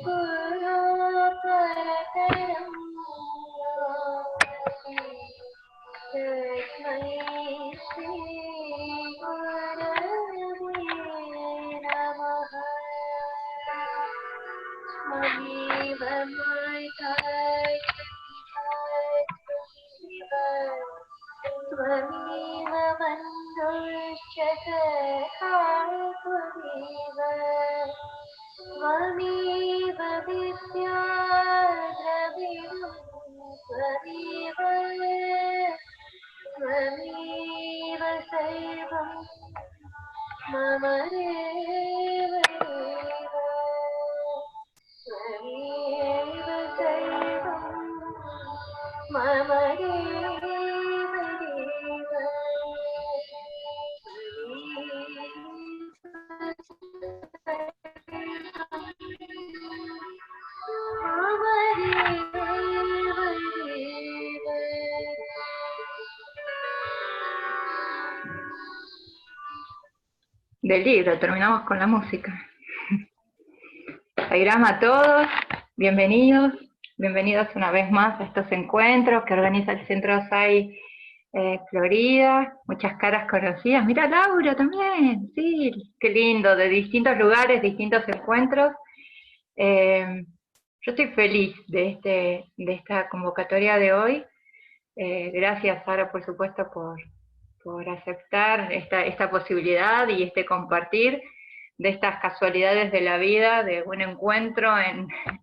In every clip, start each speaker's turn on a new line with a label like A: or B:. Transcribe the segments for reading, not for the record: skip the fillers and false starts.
A: गुरुपरकरं तस्मै श्रीगुरवे नमः। ममेव त्वमेव बन्धुश्च सखा त्वमेव त्वमेव विद्या द्रविणं त्वमेव त्वमेव सर्वं मम देव त्वमेव सर्वं मम देव
B: Del libro, terminamos con la música. Sairam a todos, bienvenidos una vez más a estos encuentros que organiza el Centro SAI Florida, muchas caras conocidas. Mira Laura también, sí, qué lindo, de distintos lugares, distintos encuentros. Yo estoy feliz de esta convocatoria de hoy. Gracias, Sara, por supuesto, por aceptar esta posibilidad y este compartir de estas casualidades de la vida, de un encuentro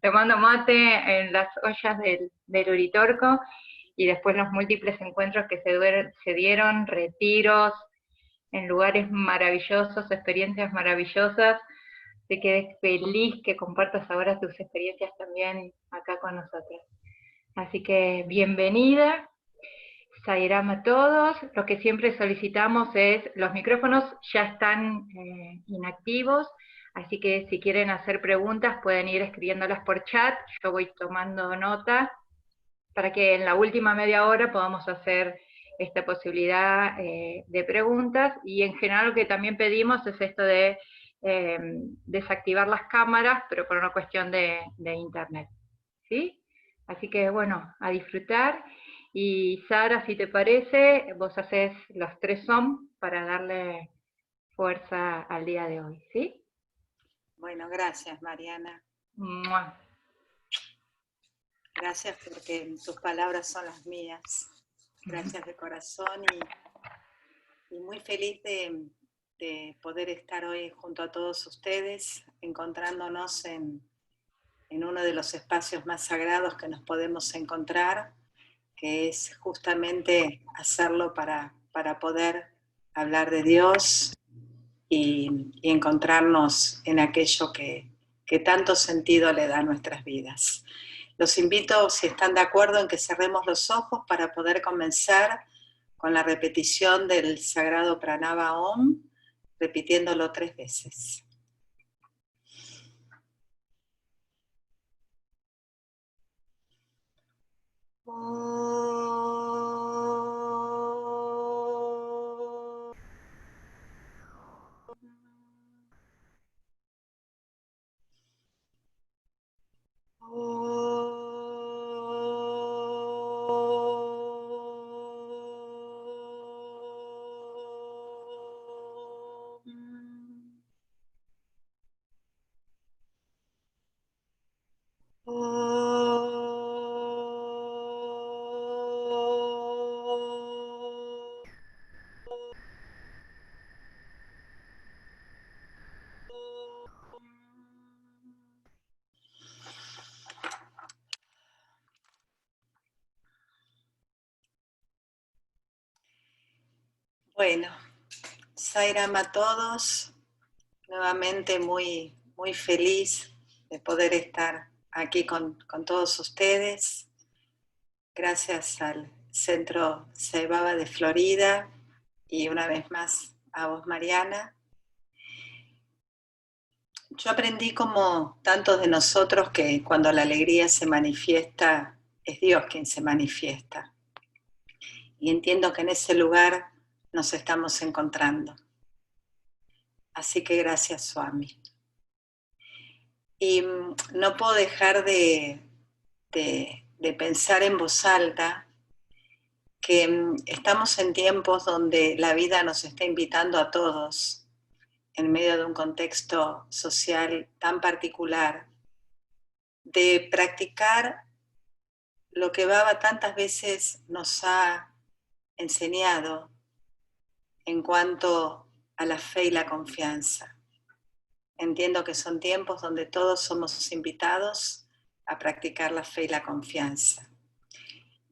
B: tomando mate en las ollas del Uritorco, y después los múltiples encuentros que se dieron, retiros, en lugares maravillosos, experiencias maravillosas. Te quedé feliz que compartas ahora tus experiencias también acá con nosotros. Así que bienvenida. Sairam a todos. Lo que siempre solicitamos es, los micrófonos ya están inactivos, así que si quieren hacer preguntas pueden ir escribiéndolas por chat, yo voy tomando nota, para que en la última media hora podamos hacer esta posibilidad de preguntas, y en general lo que también pedimos es esto de desactivar las cámaras, pero por una cuestión de internet, ¿sí? Así que bueno, a disfrutar. Y Sara, si te parece, vos haces los 3 Om para darle fuerza al día de hoy, ¿sí?
C: Bueno, gracias, Mariana.
B: ¡Mua!
C: Gracias porque tus palabras son las mías. Gracias de corazón y muy feliz de poder estar hoy junto a todos ustedes, encontrándonos en uno de los espacios más sagrados que nos podemos encontrar, que es justamente hacerlo para poder hablar de Dios y encontrarnos en aquello que tanto sentido le da a nuestras vidas. Los invito, si están de acuerdo, en que cerremos los ojos para poder comenzar con la repetición del sagrado Pranava Om, repitiéndolo 3 veces. Bueno, Sairam a todos, nuevamente muy, muy feliz de poder estar aquí con todos ustedes. Gracias al Centro Sai Baba de Florida y una vez más a vos, Mariana. Yo aprendí, como tantos de nosotros, que cuando la alegría se manifiesta, es Dios quien se manifiesta. Y entiendo que en ese lugar nos estamos encontrando. Así que gracias, Swami. Y no puedo dejar de pensar en voz alta que estamos en tiempos donde la vida nos está invitando a todos, en medio de un contexto social tan particular, de practicar lo que Baba tantas veces nos ha enseñado en cuanto a la fe y la confianza. Entiendo que son tiempos donde todos somos invitados a practicar la fe y la confianza.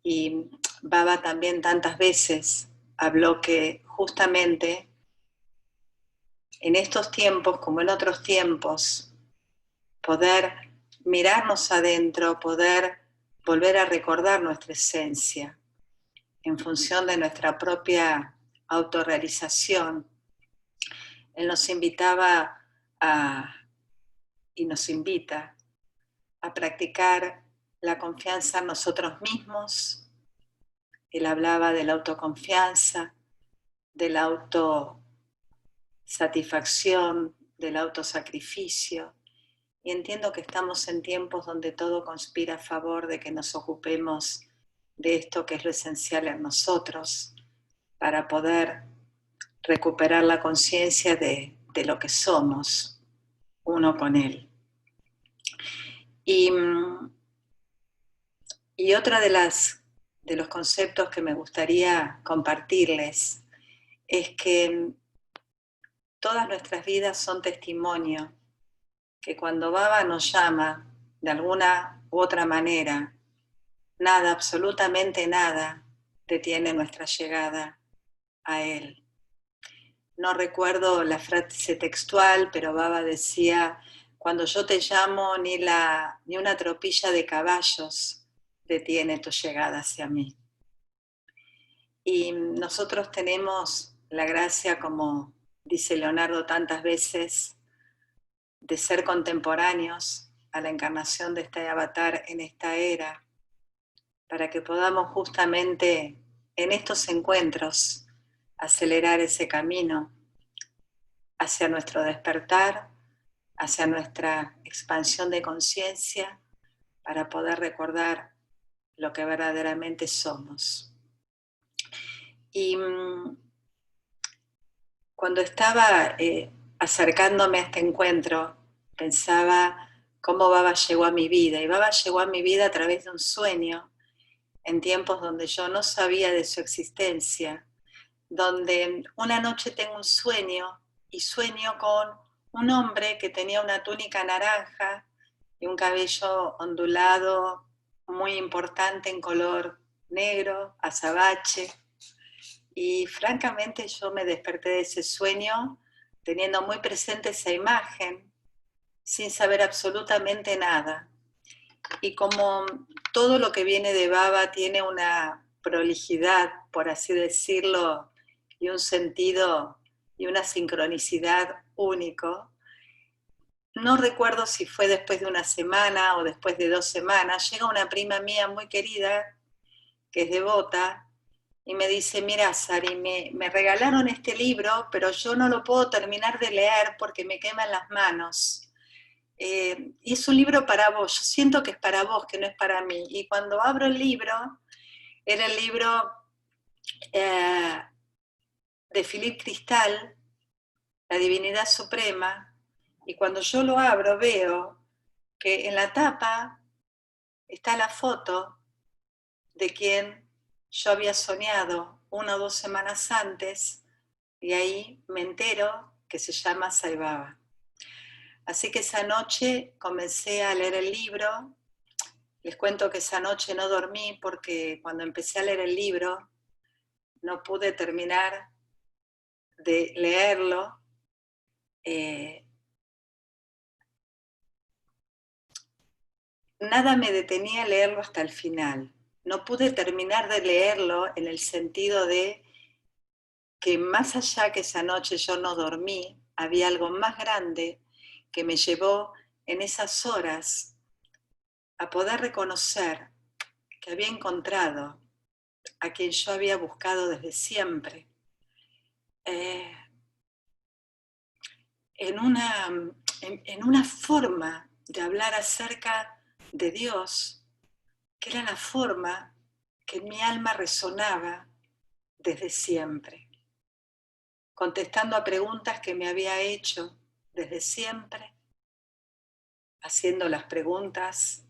C: Y Baba también tantas veces habló que justamente en estos tiempos, como en otros tiempos, poder mirarnos adentro, poder volver a recordar nuestra esencia en función de nuestra propia autorrealización. Él nos invitaba y nos invita a practicar la confianza en nosotros mismos. Él hablaba de la autoconfianza, de la autosatisfacción, del autosacrificio. Y entiendo que estamos en tiempos donde todo conspira a favor de que nos ocupemos de esto que es lo esencial en nosotros, para poder recuperar la conciencia de lo que somos, uno con Él. Y otra de los conceptos que me gustaría compartirles es que todas nuestras vidas son testimonio, que cuando Baba nos llama de alguna u otra manera, nada, absolutamente nada, detiene nuestra llegada a Él. No recuerdo la frase textual, pero Baba decía: cuando yo te llamo, ni una tropilla de caballos detiene tu llegada hacia mí. Y nosotros tenemos la gracia, como dice Leonardo tantas veces, de ser contemporáneos a la encarnación de este avatar en esta era, para que podamos justamente en estos encuentros acelerar ese camino hacia nuestro despertar, hacia nuestra expansión de conciencia, para poder recordar lo que verdaderamente somos. Y cuando estaba acercándome a este encuentro, pensaba cómo Baba llegó a mi vida. Y Baba llegó a mi vida a través de un sueño, en tiempos donde yo no sabía de su existencia, donde una noche tengo un sueño y sueño con un hombre que tenía una túnica naranja y un cabello ondulado muy importante en color negro, azabache. Y francamente yo me desperté de ese sueño teniendo muy presente esa imagen, sin saber absolutamente nada. Y como todo lo que viene de Baba tiene una prolijidad, por así decirlo, y un sentido y una sincronicidad único, no recuerdo si fue después de una semana o después de 2 semanas, llega una prima mía muy querida, que es devota, y me dice: mira, Sari, me regalaron este libro, pero yo no lo puedo terminar de leer porque me queman las manos. Y es un libro para vos, yo siento que es para vos, que no es para mí. Y cuando abro el libro, era el libro de Philippe Cristal, La Divinidad Suprema, y cuando yo lo abro veo que en la tapa está la foto de quien yo había soñado 1 o 2 semanas antes, y ahí me entero que se llama Sai Baba. Así que esa noche comencé a leer el libro. Les cuento que esa noche no dormí porque cuando empecé a leer el libro no pude terminar de leerlo. Nada me detenía a leerlo hasta el final. No pude terminar de leerlo en el sentido de que más allá que esa noche yo no dormí, había algo más grande que me llevó en esas horas a poder reconocer que había encontrado a quien yo había buscado desde siempre, en una forma de hablar acerca de Dios, que era la forma que en mi alma resonaba desde siempre, contestando a preguntas que me había hecho desde siempre, haciendo las preguntas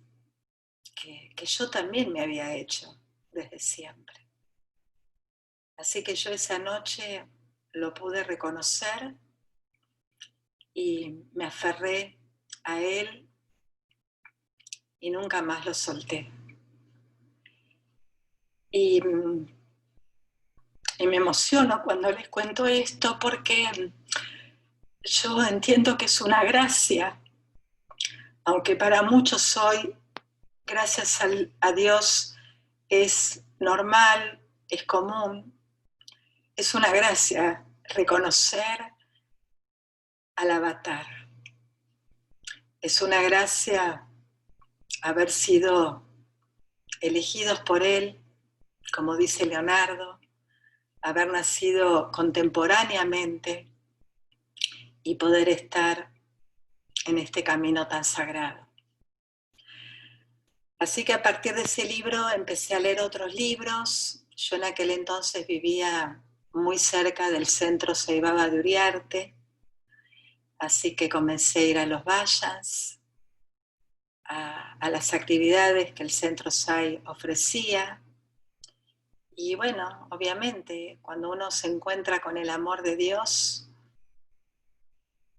C: que yo también me había hecho desde siempre. Así que yo esa noche lo pude reconocer y me aferré a él y nunca más lo solté. Y me emociono cuando les cuento esto porque yo entiendo que es una gracia, aunque para muchos hoy, gracias a Dios, es normal, es común. Es una gracia reconocer al avatar. Es una gracia haber sido elegidos por él, como dice Leonardo, haber nacido contemporáneamente y poder estar en este camino tan sagrado. Así que a partir de ese libro empecé a leer otros libros. Yo en aquel entonces vivía muy cerca del centro Ceibaba de Uriarte, así que comencé a ir a los Vallans, a las actividades que el centro SAI ofrecía. Y bueno, obviamente, cuando uno se encuentra con el amor de Dios,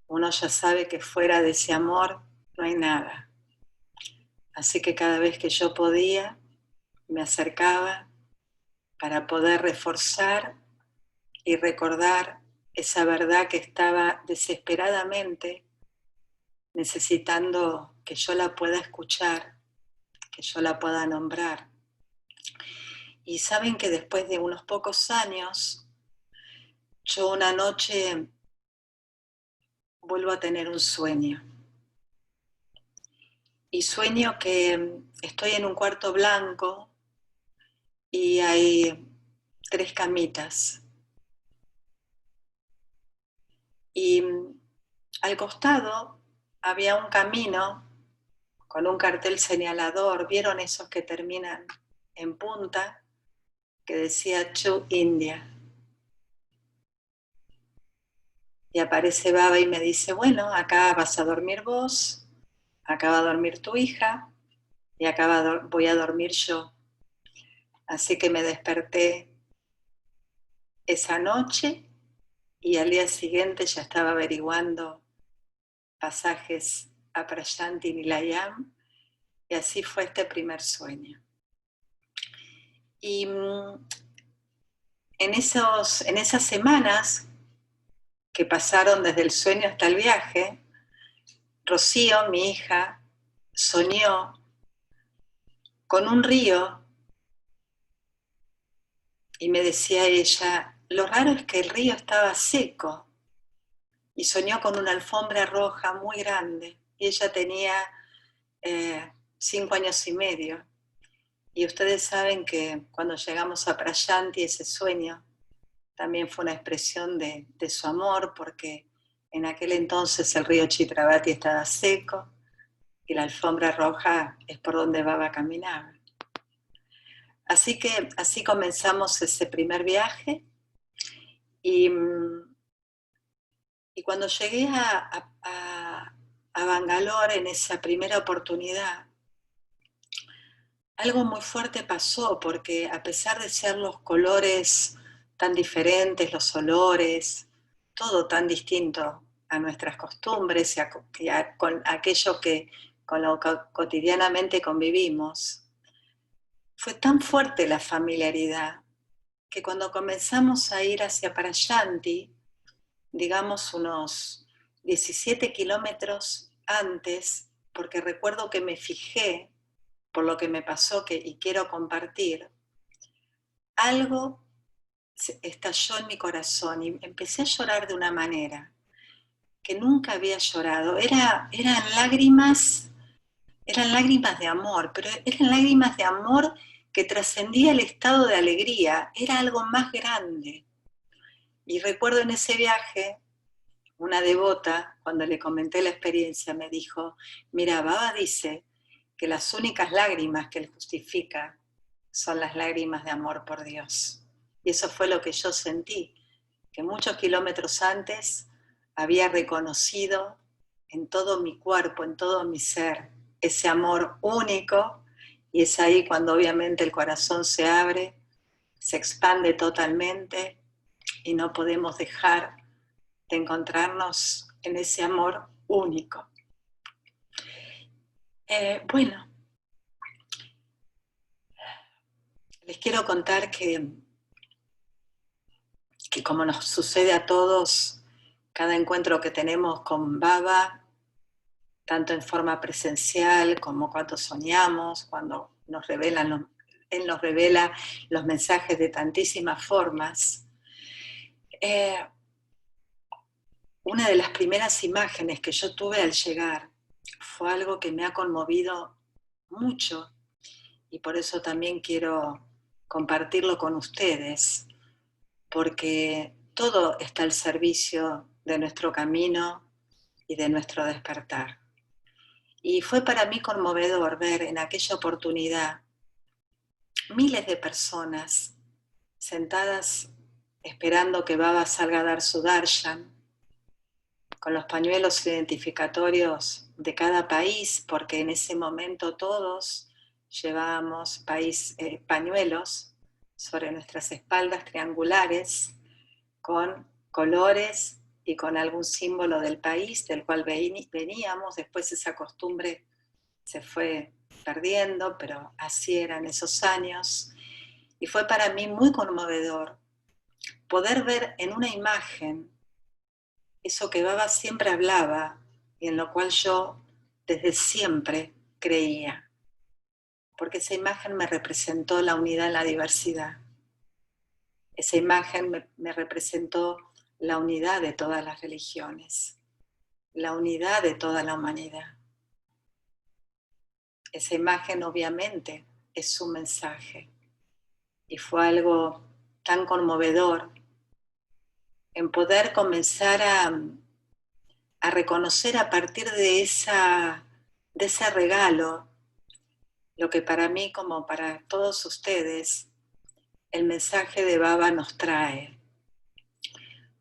C: uno ya sabe que fuera de ese amor no hay nada. Así que cada vez que yo podía, me acercaba para poder reforzar y recordar esa verdad que estaba desesperadamente necesitando que yo la pueda escuchar, que yo la pueda nombrar. Y saben que después de unos pocos años, yo una noche vuelvo a tener un sueño. Y sueño que estoy en un cuarto blanco y hay 3 camitas. Y al costado había un camino con un cartel señalador. ¿Vieron esos que terminan en punta? Que decía To India. Y aparece Baba y me dice, bueno, acá vas a dormir vos, acá va a dormir tu hija y acá voy a dormir yo. Así que me desperté esa noche y al día siguiente ya estaba averiguando pasajes a Prayanti Nilayam y así fue este primer sueño. Y en esas semanas que pasaron desde el sueño hasta el viaje, Rocío, mi hija, soñó con un río y me decía ella, lo raro es que el río estaba seco, y soñó con una alfombra roja muy grande y ella tenía 5 años y medio. Y ustedes saben que cuando llegamos a Prayanti ese sueño también fue una expresión de su amor, porque en aquel entonces el río Chitravati estaba seco y la alfombra roja es por donde Baba caminaba. Así que así comenzamos ese primer viaje y cuando llegué a Bangalore en esa primera oportunidad, algo muy fuerte pasó, porque a pesar de ser los colores tan diferentes, los olores, todo tan distinto a nuestras costumbres y con aquello con lo que cotidianamente convivimos, fue tan fuerte la familiaridad que cuando comenzamos a ir hacia Prayanti, digamos unos 17 kilómetros antes, porque recuerdo que me fijé por lo que me pasó y quiero compartir, algo estalló en mi corazón y empecé a llorar de una manera que nunca había llorado. Eran lágrimas de amor, pero eran lágrimas de amor que trascendía el estado de alegría, era algo más grande. Y recuerdo en ese viaje una devota, cuando le comenté la experiencia, me dijo, mira, Baba dice que las únicas lágrimas que él justifica son las lágrimas de amor por Dios. Y eso fue lo que yo sentí, que muchos kilómetros antes había reconocido en todo mi cuerpo, en todo mi ser, ese amor único, y es ahí cuando obviamente el corazón se abre, se expande totalmente y no podemos dejar de encontrarnos en ese amor único. Bueno, les quiero contar que como nos sucede a todos, cada encuentro que tenemos con Baba, tanto en forma presencial como cuando soñamos, cuando Él nos revela los mensajes de tantísimas formas. Una de las primeras imágenes que yo tuve al llegar fue algo que me ha conmovido mucho y por eso también quiero compartirlo con ustedes, porque todo está al servicio de nuestro camino y de nuestro despertar. Y fue para mí conmovedor ver en aquella oportunidad miles de personas sentadas esperando que Baba salga a dar su darshan, con los pañuelos identificatorios de cada país, porque en ese momento todos llevábamos pañuelos sobre nuestras espaldas triangulares con colores y con algún símbolo del país del cual veníamos. Después esa costumbre se fue perdiendo, pero así eran esos años. Y fue para mí muy conmovedor poder ver en una imagen eso que Baba siempre hablaba y en lo cual yo desde siempre creía, porque esa imagen me representó la unidad en la diversidad. Esa imagen me representó la unidad de todas las religiones, la unidad de toda la humanidad. Esa imagen obviamente es su mensaje y fue algo tan conmovedor en poder comenzar a reconocer a partir de ese regalo lo que para mí como para todos ustedes el mensaje de Baba nos trae,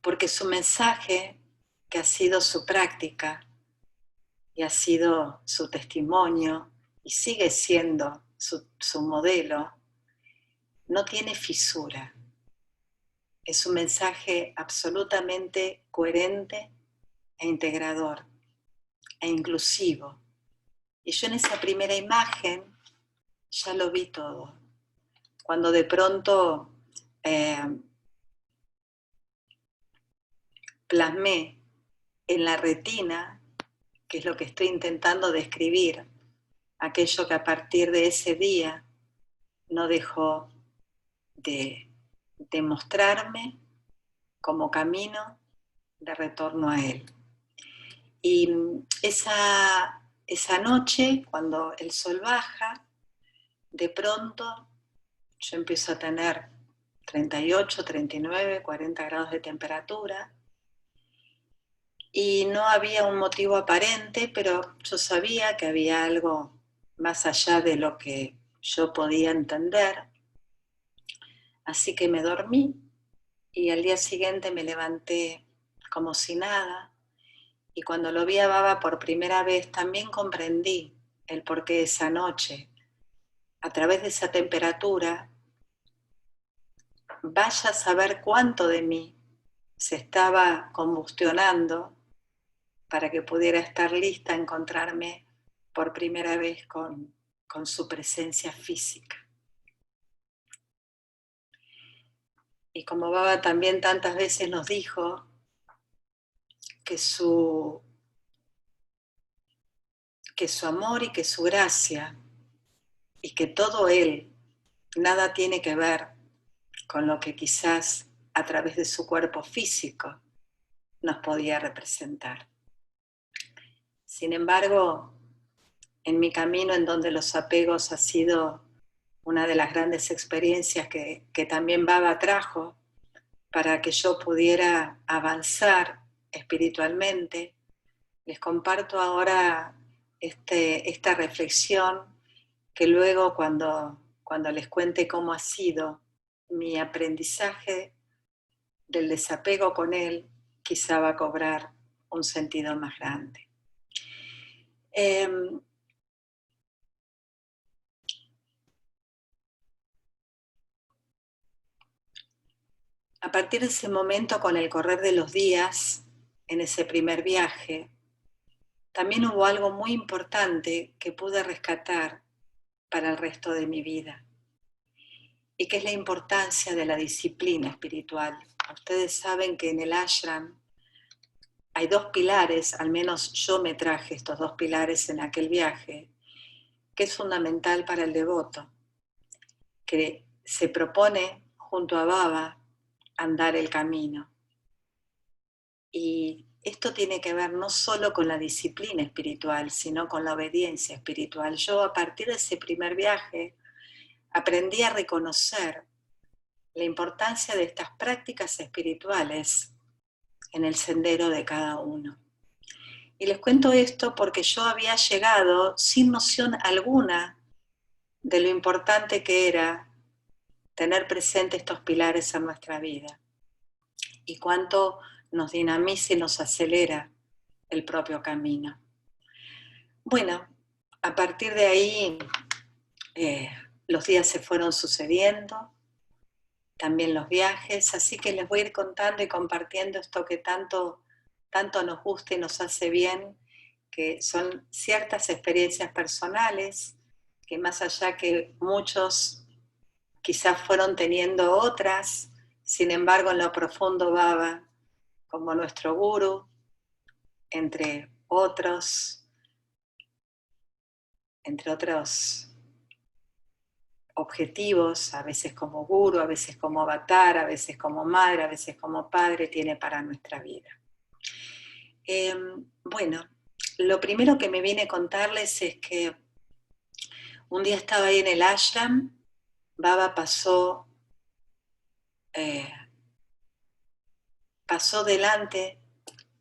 C: porque su mensaje, que ha sido su práctica y ha sido su testimonio y sigue siendo su modelo, no tiene fisura. Es un mensaje absolutamente coherente e integrador e inclusivo. Y yo en esa primera imagen ya lo vi todo. Cuando de pronto plasmé en la retina, que es lo que estoy intentando describir, aquello que a partir de ese día no dejó de mostrarme como camino de retorno a Él. Y esa noche, cuando el sol baja, de pronto yo empiezo a tener 38, 39, 40 grados de temperatura y no había un motivo aparente, pero yo sabía que había algo más allá de lo que yo podía entender. Así que me dormí y al día siguiente me levanté como si nada. Y cuando lo vi a Baba por primera vez, también comprendí el porqué de esa noche. A través de esa temperatura, vaya a saber cuánto de mí se estaba combustionando para que pudiera estar lista a encontrarme por primera vez con su presencia física. Y como Baba también tantas veces nos dijo, que su amor y que su gracia y que todo Él nada tiene que ver con lo que quizás a través de su cuerpo físico nos podía representar. Sin embargo, en mi camino en donde los apegos ha sido una de las grandes experiencias que también Baba trajo para que yo pudiera avanzar espiritualmente, les comparto ahora esta reflexión que luego cuando les cuente cómo ha sido mi aprendizaje del desapego con él, quizá va a cobrar un sentido más grande. A partir de ese momento, con el correr de los días, en ese primer viaje, también hubo algo muy importante que pude rescatar para el resto de mi vida, y que es la importancia de la disciplina espiritual. Ustedes saben que en el ashram hay dos pilares, al menos yo me traje estos dos pilares en aquel viaje, que es fundamental para el devoto, que se propone junto a Baba andar el camino. Y esto tiene que ver no solo con la disciplina espiritual, sino con la obediencia espiritual. Yo, a partir de ese primer viaje, aprendí a reconocer la importancia de estas prácticas espirituales en el sendero de cada uno. Y les cuento esto porque yo había llegado sin noción alguna de lo importante que era tener presente estos pilares en nuestra vida y cuánto nos dinamiza y nos acelera el propio camino. Bueno, a partir de ahí los días se fueron sucediendo, también los viajes, así que les voy a ir contando y compartiendo esto que tanto nos gusta y nos hace bien, que son ciertas experiencias personales, que más allá que muchos quizás fueron teniendo otras, sin embargo en lo profundo Baba, como nuestro gurú, entre otros objetivos, a veces como gurú, a veces como avatar, a veces como madre, a veces como padre, tiene para nuestra vida. Bueno, lo primero que me viene a contarles es que un día estaba ahí en el ashram, Baba pasó delante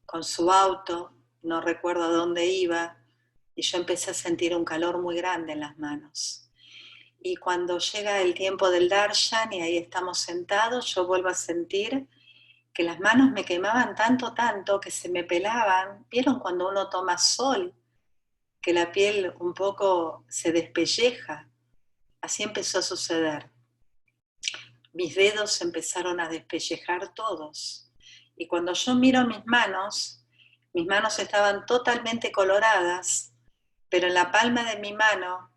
C: con su auto, no recuerdo a dónde iba, y yo empecé a sentir un calor muy grande en las manos. Y cuando llega el tiempo del darshan y ahí estamos sentados, yo vuelvo a sentir que las manos me quemaban tanto, que se me pelaban. ¿Vieron cuando uno toma sol? Que la piel un poco se despelleja. Así empezó a suceder. Mis dedos empezaron a despellejar todos. Y cuando yo miro mis manos estaban totalmente coloradas, pero en la palma de mi mano,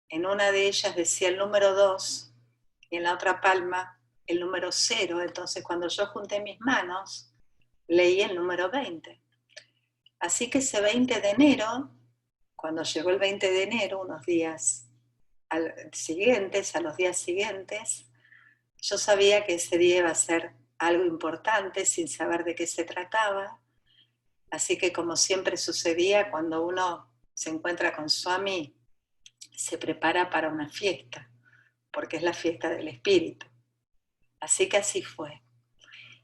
C: en una de ellas decía el número 2 y en la otra palma el número 0. Entonces cuando yo junté mis manos, leí el número 20. Así que ese 20 de enero, cuando llegó el 20 de enero, a los días siguientes, yo sabía que ese día iba a ser algo importante sin saber de qué se trataba. Así que como siempre sucedía, cuando uno se encuentra con Swami, se prepara para una fiesta, porque es la fiesta del espíritu. Así que así fue.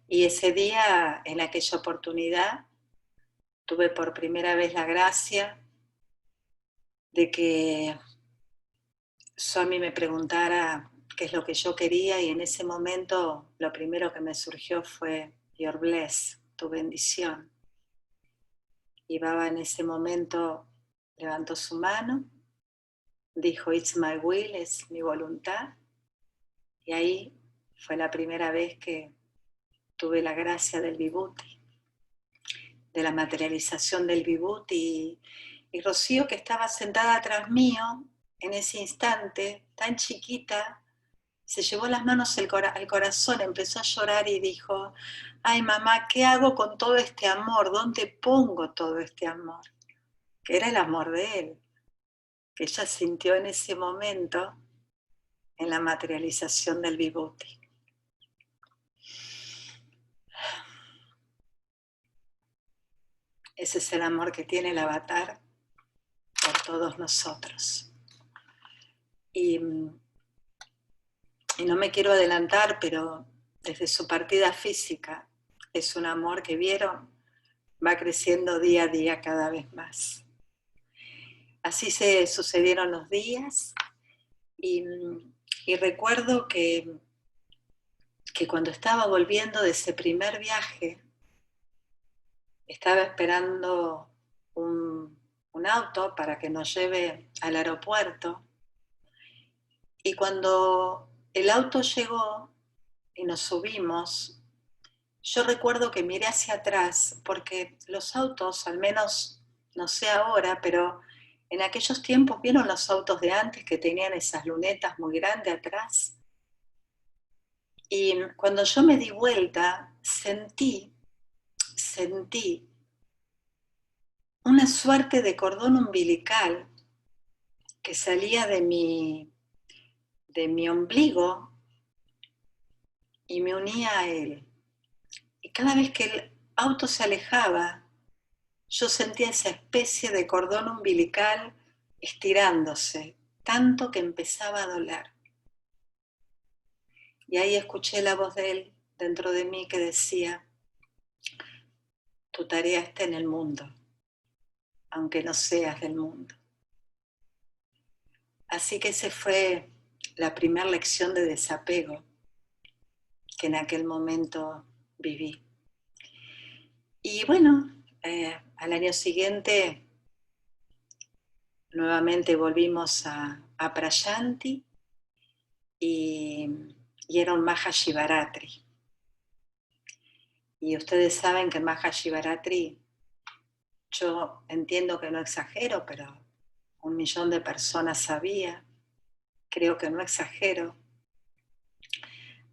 C: Y ese día, en aquella oportunidad, tuve por primera vez la gracia de que Swami me preguntara qué es lo que yo quería, y en ese momento lo primero que me surgió fue Your bless, tu bendición. Y Baba en ese momento levantó su mano, dijo It's my will, es mi voluntad, y ahí fue la primera vez que tuve la gracia del vibhuti, de la materialización del vibhuti, y Rocío, que estaba sentada atrás mío en ese instante, tan chiquita, se llevó las manos al corazón, empezó a llorar y dijo, ay mamá, ¿qué hago con todo este amor? ¿Dónde pongo todo este amor? Que era el amor de él, que ella sintió en ese momento en la materialización del vibhuti. Ese es el amor que tiene el avatar por todos nosotros. Y no me quiero adelantar, pero desde su partida física es un amor que vieron va creciendo día a día cada vez más. Así se sucedieron los días y recuerdo que cuando estaba volviendo de ese primer viaje, estaba esperando un auto para que nos lleve al aeropuerto, y cuando el auto llegó y nos subimos, yo recuerdo que miré hacia atrás, porque los autos, al menos no sé ahora, pero en aquellos tiempos, ¿vieron los autos de antes que tenían esas lunetas muy grandes atrás? Y cuando yo me di vuelta, sentí una suerte de cordón umbilical que salía de mi ombligo y me unía a él. Y cada vez que el auto se alejaba, yo sentía esa especie de cordón umbilical estirándose, tanto que empezaba a doler. Y ahí escuché la voz de él dentro de mí que decía: tu tarea está en el mundo, aunque no seas del mundo. Así que esa fue la primera lección de desapego que en aquel momento viví. Y bueno, al año siguiente nuevamente volvimos a Prayanti y era un Mahashivaratri. Y ustedes saben que Mahashivaratri, yo entiendo que no exagero, pero 1 millón de personas sabía, creo que no exagero.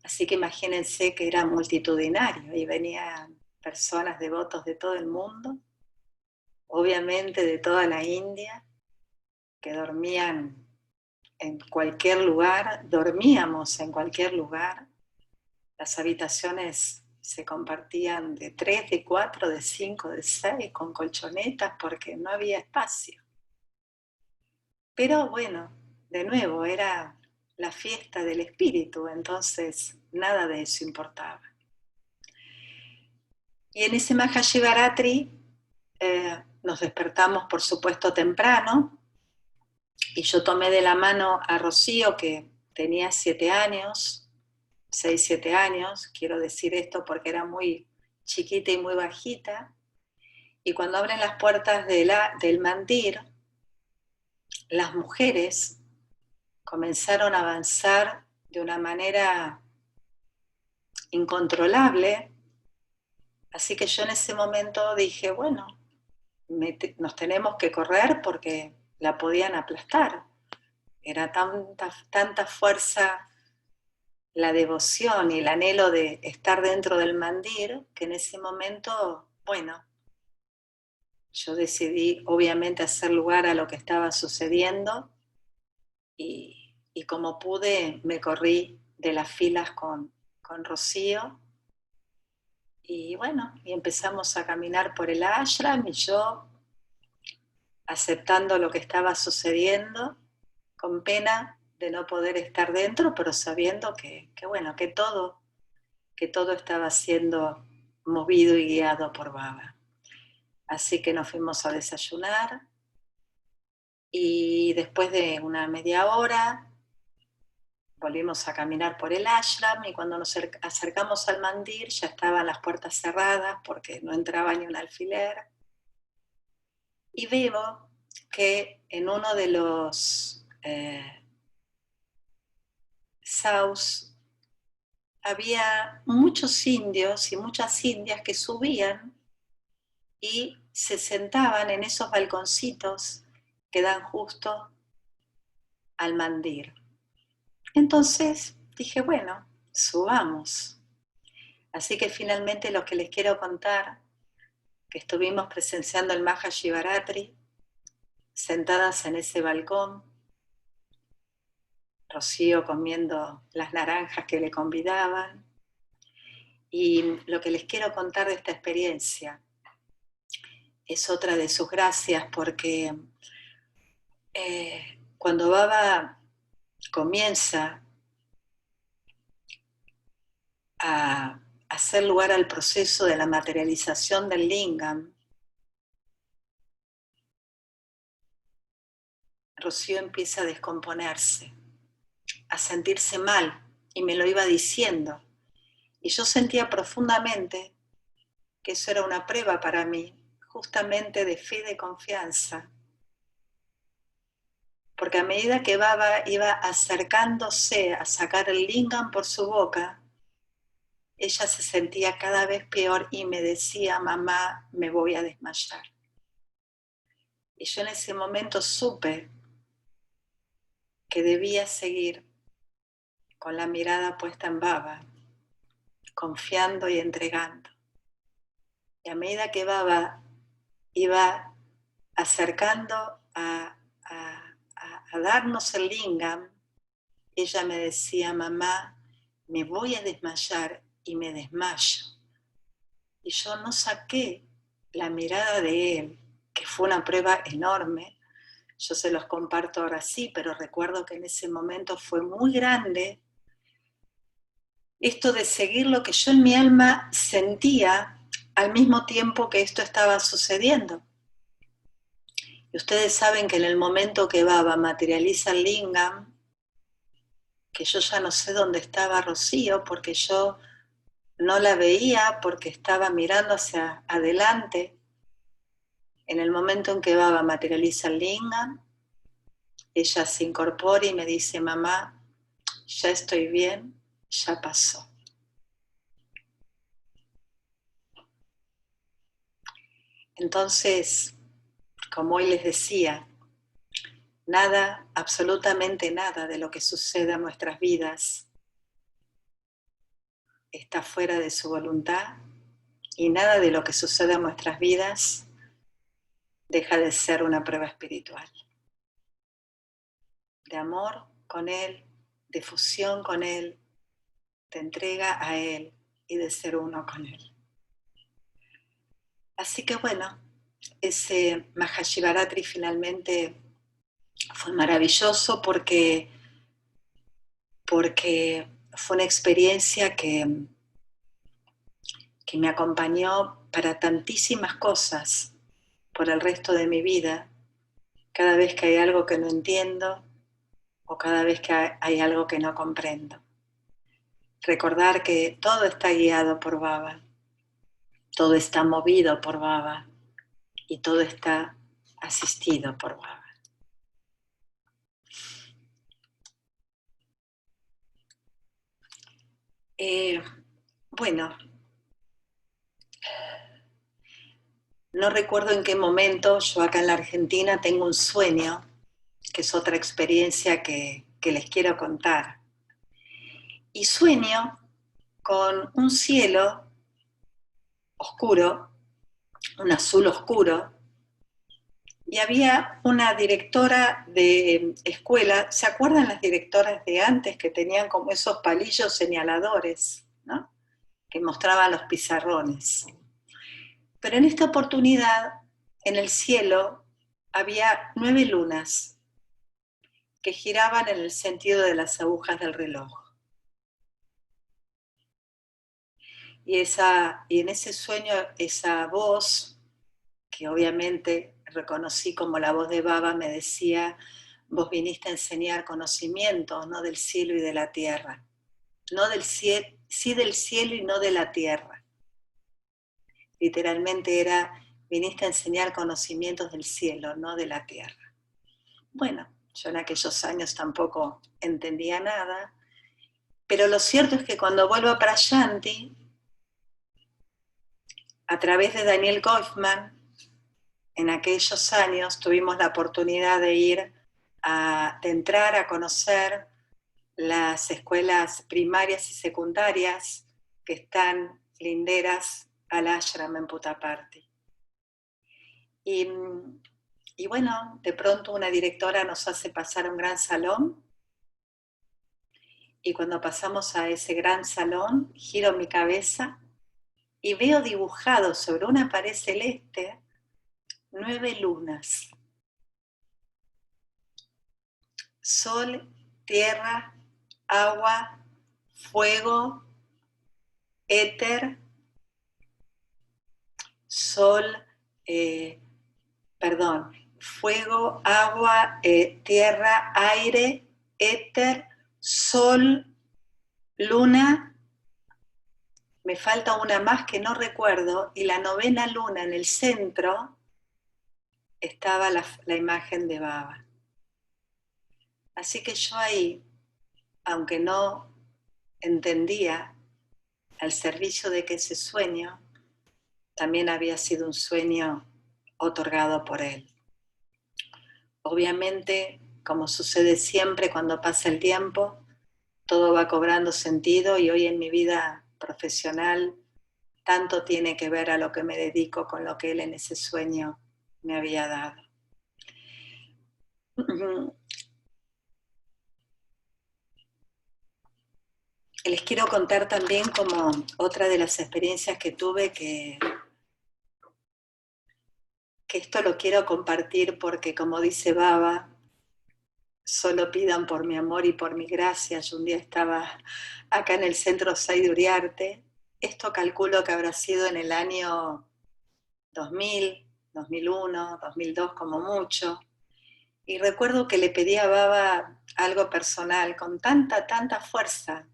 C: Así que imagínense que era multitudinario y venían personas devotos de todo el mundo, obviamente de toda la India, que dormían en cualquier lugar, dormíamos en cualquier lugar. Las habitaciones se compartían de 3, de 4, de 5, de 6, con colchonetas porque no había espacio. Pero bueno, de nuevo, era la fiesta del espíritu, entonces nada de eso importaba. Y en ese Mahashivaratri nos despertamos, por supuesto, temprano, y yo tomé de la mano a Rocío, que tenía 7 años, 6, 7 años, quiero decir esto porque era muy chiquita y muy bajita, y cuando abren las puertas del mandir, las mujeres comenzaron a avanzar de una manera incontrolable, así que yo en ese momento dije, bueno, nos tenemos que correr porque la podían aplastar. Era tanta fuerza la devoción y el anhelo de estar dentro del mandir, que en ese momento, bueno, yo decidí obviamente hacer lugar a lo que estaba sucediendo y como pude me corrí de las filas con Rocío y bueno, y empezamos a caminar por el ashram y yo aceptando lo que estaba sucediendo, con pena de no poder estar dentro, pero sabiendo que bueno, que todo estaba siendo movido y guiado por Baba. Así que nos fuimos a desayunar y después de una media hora volvimos a caminar por el ashram y cuando nos acercamos al mandir ya estaban las puertas cerradas porque no entraba ni un alfiler. Y veo que en uno de los saus había muchos indios y muchas indias que subían y se sentaban en esos balconcitos que dan justo al mandir. Entonces dije, bueno, subamos. Así que finalmente lo que les quiero contar, que estuvimos presenciando el Mahashivaratri, sentadas en ese balcón, Rocío comiendo las naranjas que le convidaban, y lo que les quiero contar de esta experiencia es otra de sus gracias, porque cuando Baba comienza a hacer lugar al proceso de la materialización del lingam, Rocío empieza a descomponerse, a sentirse mal, y me lo iba diciendo. Y yo sentía profundamente que eso era una prueba para mí, justamente de fe y de confianza. Porque a medida que Baba iba acercándose a sacar el lingam por su boca, ella se sentía cada vez peor y me decía, mamá, me voy a desmayar. Y yo en ese momento supe que debía seguir con la mirada puesta en Baba, confiando y entregando. Y a medida que Baba iba acercando a darnos el lingam, ella me decía, mamá, me voy a desmayar y me desmayo. Y yo no saqué la mirada de él, que fue una prueba enorme. Yo se los comparto ahora sí, pero recuerdo que en ese momento fue muy grande esto de seguir lo que yo en mi alma sentía al mismo tiempo que esto estaba sucediendo. Y ustedes saben que en el momento que Baba materializa el lingam, que yo ya no sé dónde estaba Rocío, porque yo no la veía, porque estaba mirando hacia adelante. En el momento en que Baba materializa el lingam, ella se incorpora y me dice, mamá, ya estoy bien, ya pasó. Entonces, como hoy les decía, nada, absolutamente nada de lo que sucede en nuestras vidas está fuera de su voluntad y nada de lo que sucede en nuestras vidas deja de ser una prueba espiritual. De amor con Él, de fusión con Él, de entrega a Él y de ser uno con Él. Así que bueno, ese Mahashivaratri finalmente fue maravilloso porque fue una experiencia que me acompañó para tantísimas cosas por el resto de mi vida, cada vez que hay algo que no entiendo o cada vez que hay algo que no comprendo. Recordar que todo está guiado por Baba, todo está movido por Baba y todo está asistido por Baba. Bueno, no recuerdo en qué momento, yo acá en la Argentina tengo un sueño, que es otra experiencia que les quiero contar. Y sueño con un cielo oscuro, un azul oscuro, y había una directora de escuela, ¿se acuerdan las directoras de antes que tenían como esos palillos señaladores, ¿no? Que mostraban los pizarrones? Pero en esta oportunidad, en el cielo, había 9 lunas que giraban en el sentido de las agujas del reloj. Y en ese sueño, esa voz, que obviamente reconocí como la voz de Baba, me decía, vos viniste a enseñar conocimiento, no del cielo y de la tierra. No del cielo, sí del cielo y no de la tierra. Literalmente era, viniste a enseñar conocimientos del cielo, no de la tierra. Bueno, yo en aquellos años tampoco entendía nada, pero lo cierto es que cuando vuelvo a Prayanti, a través de Daniel Goffman, en aquellos años tuvimos la oportunidad de entrar a conocer las escuelas primarias y secundarias que están linderas al ashram en Puttaparthi. Y bueno, de pronto una directora nos hace pasar a un gran salón, y cuando pasamos a ese gran salón, giro mi cabeza y veo dibujado sobre una pared celeste 9 lunas. Sol, tierra, agua, fuego, éter, sol, fuego, agua, tierra, aire, éter, sol, luna. Me falta una más que no recuerdo, y la novena luna en el centro estaba la imagen de Baba. Así que yo ahí, aunque no entendía al servicio de que ese sueño también había sido un sueño otorgado por él. Obviamente, como sucede siempre cuando pasa el tiempo, todo va cobrando sentido, y hoy en mi vida profesional tanto tiene que ver a lo que me dedico con lo que él en ese sueño me había dado. Les quiero contar también como otra de las experiencias que tuve, que esto lo quiero compartir porque, como dice Baba, solo pidan por mi amor y por mi gracia. Yo un día estaba acá en el centro Say de Uriarte. Esto calculo que habrá sido en el año 2000, 2001, 2002 como mucho. Y recuerdo que le pedí a Baba algo personal con tanta fuerza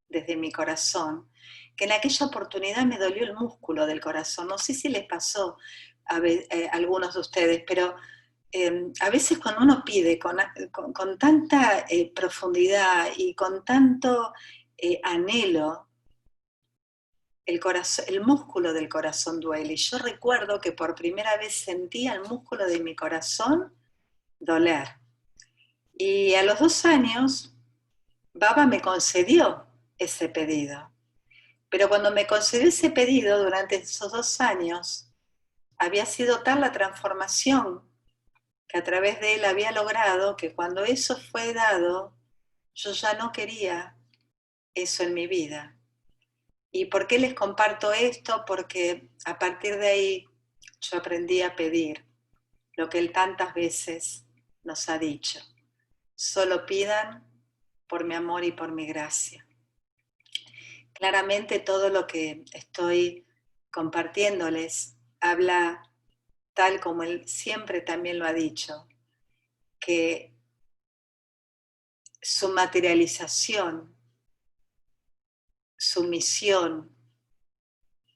C: desde mi corazón, que en aquella oportunidad me dolió el músculo del corazón. No sé si les pasó a algunos de ustedes, pero a veces cuando uno pide con tanta profundidad y con tanto anhelo, el músculo del corazón duele. Y yo recuerdo que por primera vez sentí el músculo de mi corazón doler. Y a los 2 años, Baba me concedió ese pedido. Pero cuando me concedió ese pedido, durante esos 2 años, había sido tal la transformación que a través de él había logrado que cuando eso fue dado, yo ya no quería eso en mi vida. ¿Y por qué les comparto esto? Porque a partir de ahí yo aprendí a pedir lo que él tantas veces nos ha dicho. Solo pidan por mi amor y por mi gracia. Claramente todo lo que estoy compartiéndoles habla tal como él siempre también lo ha dicho, que su materialización, su misión,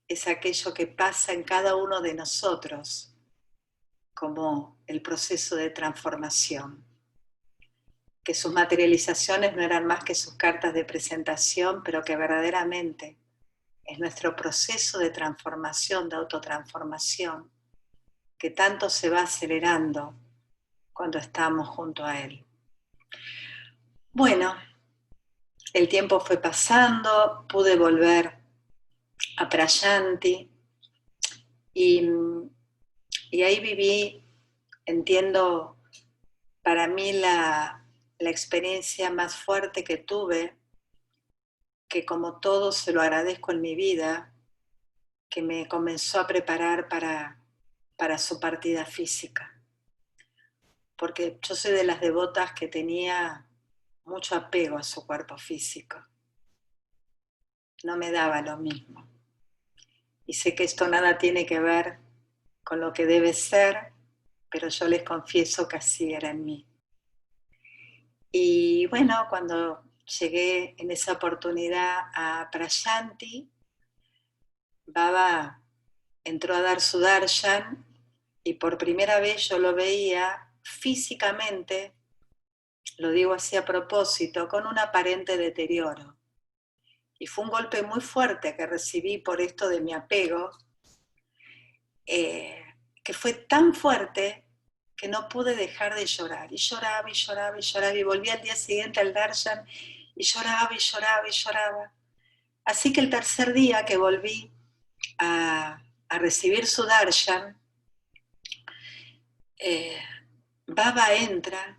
C: es aquello que pasa en cada uno de nosotros como el proceso de transformación. Que sus materializaciones no eran más que sus cartas de presentación, pero que verdaderamente es nuestro proceso de transformación, de autotransformación, que tanto se va acelerando cuando estamos junto a él. Bueno, el tiempo fue pasando, pude volver a Prayanti y ahí viví, entiendo, para mí la experiencia más fuerte que tuve, que como todo se lo agradezco en mi vida, que me comenzó a preparar para su partida física. Porque yo soy de las devotas que tenía mucho apego a su cuerpo físico. No me daba lo mismo. Y sé que esto nada tiene que ver con lo que debe ser, pero yo les confieso que así era en mí. Y bueno, cuando llegué en esa oportunidad a Prayanti, Baba entró a dar su darshan y por primera vez yo lo veía físicamente, lo digo así a propósito, con un aparente deterioro. Y fue un golpe muy fuerte que recibí por esto de mi apego, que fue tan fuerte que no pude dejar de llorar. Y lloraba, y lloraba, y lloraba, y volví al día siguiente al darshan, y lloraba, y lloraba, y lloraba. Así que el tercer día que volví a recibir su darshan, Baba entra.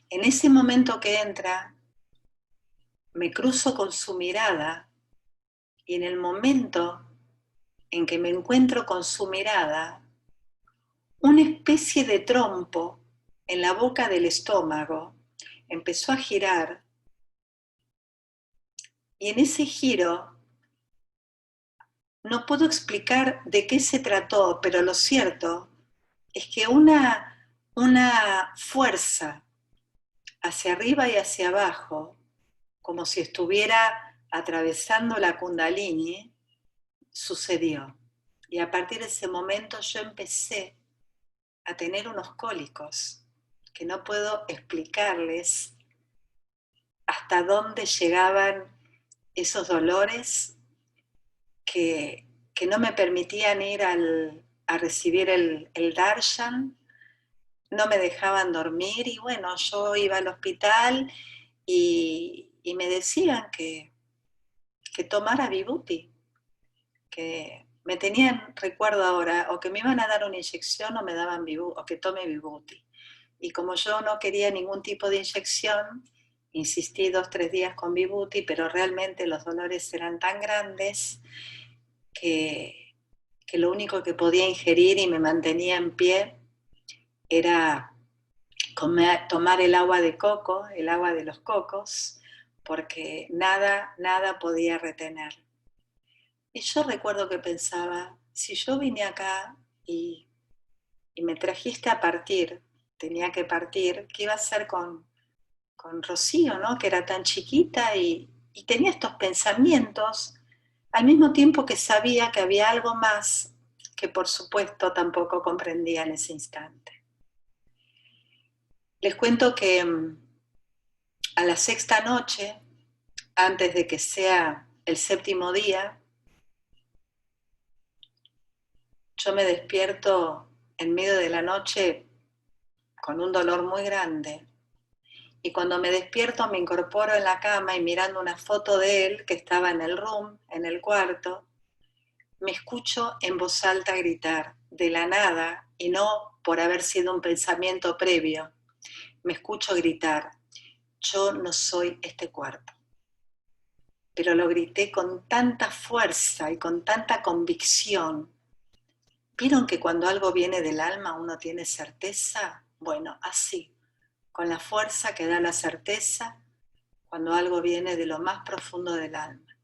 C: En ese momento que entra, me cruzo con su mirada, y en el momento en que me encuentro con su mirada, una especie de trompo en la boca del estómago empezó a girar, y en ese giro no puedo explicar de qué se trató, pero lo cierto es que una fuerza hacia arriba y hacia abajo, como si estuviera atravesando la Kundalini, sucedió. Y a partir de ese momento yo empecé a tener unos cólicos que no puedo explicarles hasta dónde llegaban esos dolores que no me permitían ir a recibir el darshan, no me dejaban dormir y bueno, yo iba al hospital y me decían que tomara Vibhuti, que me tenían, recuerdo ahora, o que me iban a dar una inyección o me daban Vibhuti, o que tome Vibhuti. Y como yo no quería ningún tipo de inyección, insistí 2-3 días con Vibhuti, pero realmente los dolores eran tan grandes que lo único que podía ingerir y me mantenía en pie era tomar el agua de coco, el agua de los cocos, porque nada podía retener. Y yo recuerdo que pensaba, si yo vine acá y me trajiste a partir, tenía que partir, ¿qué iba a hacer con Rocío, ¿no? Que era tan chiquita y tenía estos pensamientos, al mismo tiempo que sabía que había algo más que por supuesto tampoco comprendía en ese instante. Les cuento que a la 6ª noche, antes de que sea el 7º día, yo me despierto en medio de la noche con un dolor muy grande. Y cuando me despierto me incorporo en la cama y mirando una foto de él que estaba en el room, en el cuarto, me escucho en voz alta gritar, de la nada, y no por haber sido un pensamiento previo, me escucho gritar, yo no soy este cuerpo. Pero lo grité con tanta fuerza y con tanta convicción. ¿Vieron que cuando algo viene del alma uno tiene certeza? Bueno, así, con la fuerza que da la certeza cuando algo viene de lo más profundo del alma.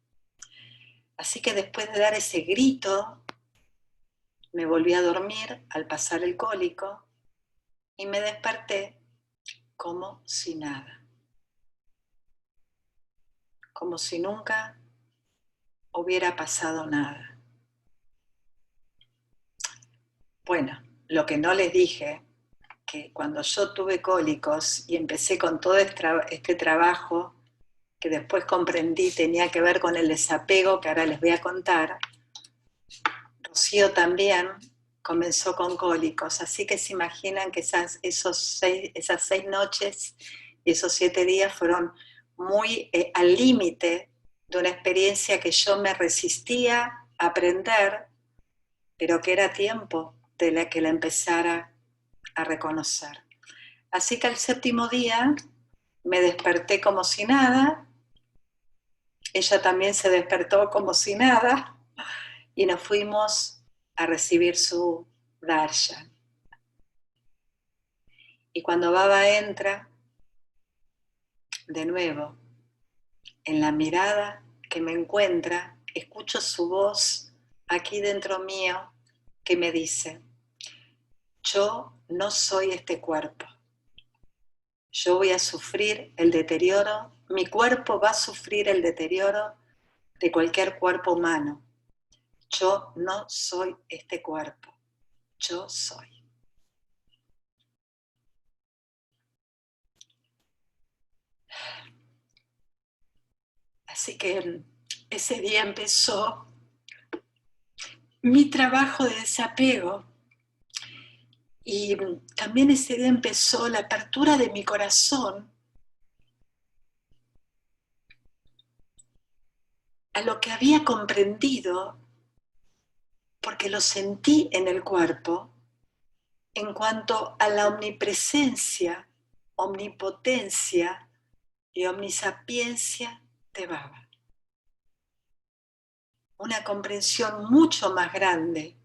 C: Así que después de dar ese grito, me volví a dormir al pasar el cólico y me desperté como si nada. Como si nunca hubiera pasado nada. Bueno, lo que no les dije, que cuando yo tuve cólicos y empecé con todo este trabajo, que después comprendí tenía que ver con el desapego, que ahora les voy a contar, Rocío también comenzó con cólicos, así que se imaginan que esas 6 noches y esos 7 días fueron muy al límite de una experiencia que yo me resistía a aprender, pero que era tiempo de que la empezara a reconocer. Así que al 7º día me desperté como si nada, ella también se despertó como si nada, y nos fuimos a recibir su darshan. Y cuando Baba entra, de nuevo, en la mirada que me encuentra, escucho su voz aquí dentro mío que me dice, yo no soy este cuerpo. Yo voy a sufrir el deterioro, mi cuerpo va a sufrir el deterioro de cualquier cuerpo humano. Yo no soy este cuerpo, yo soy. Así que ese día empezó mi trabajo de desapego y también ese día empezó la apertura de mi corazón a lo que había comprendido, porque lo sentí en el cuerpo, en cuanto a la omnipresencia, omnipotencia y omnisapiencia de Baba. Una comprensión mucho más grande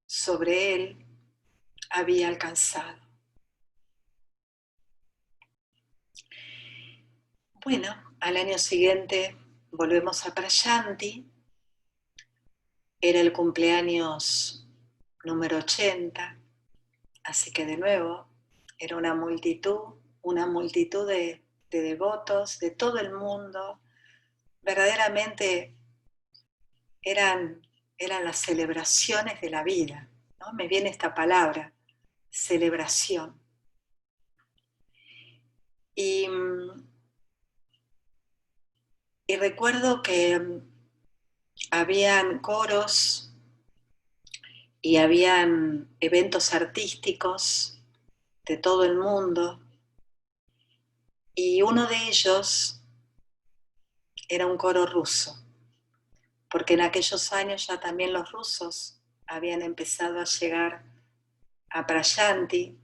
C: sobre él había alcanzado. Bueno, al año siguiente volvemos a Prayanti, era el cumpleaños número 80, Así que de nuevo, era una multitud de devotos de todo el mundo. Verdaderamente eran las celebraciones de la vida, ¿no? Me viene esta palabra, celebración. Y recuerdo que habían coros y habían eventos artísticos de todo el mundo, y uno de ellos era un coro ruso, porque en aquellos años ya también los rusos habían empezado a llegar a Prayanti,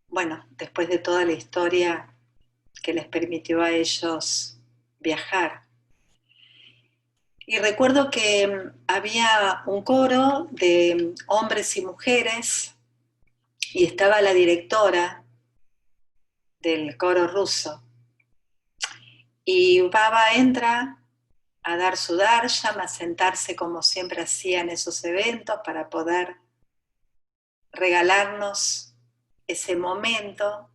C: bueno, después de toda la historia que les permitió a ellos viajar. Y recuerdo que había un coro de hombres y mujeres, y estaba la directora del coro ruso. Y Baba entra a dar su darshan, a sentarse como siempre hacía en esos eventos para poder regalarnos ese momento.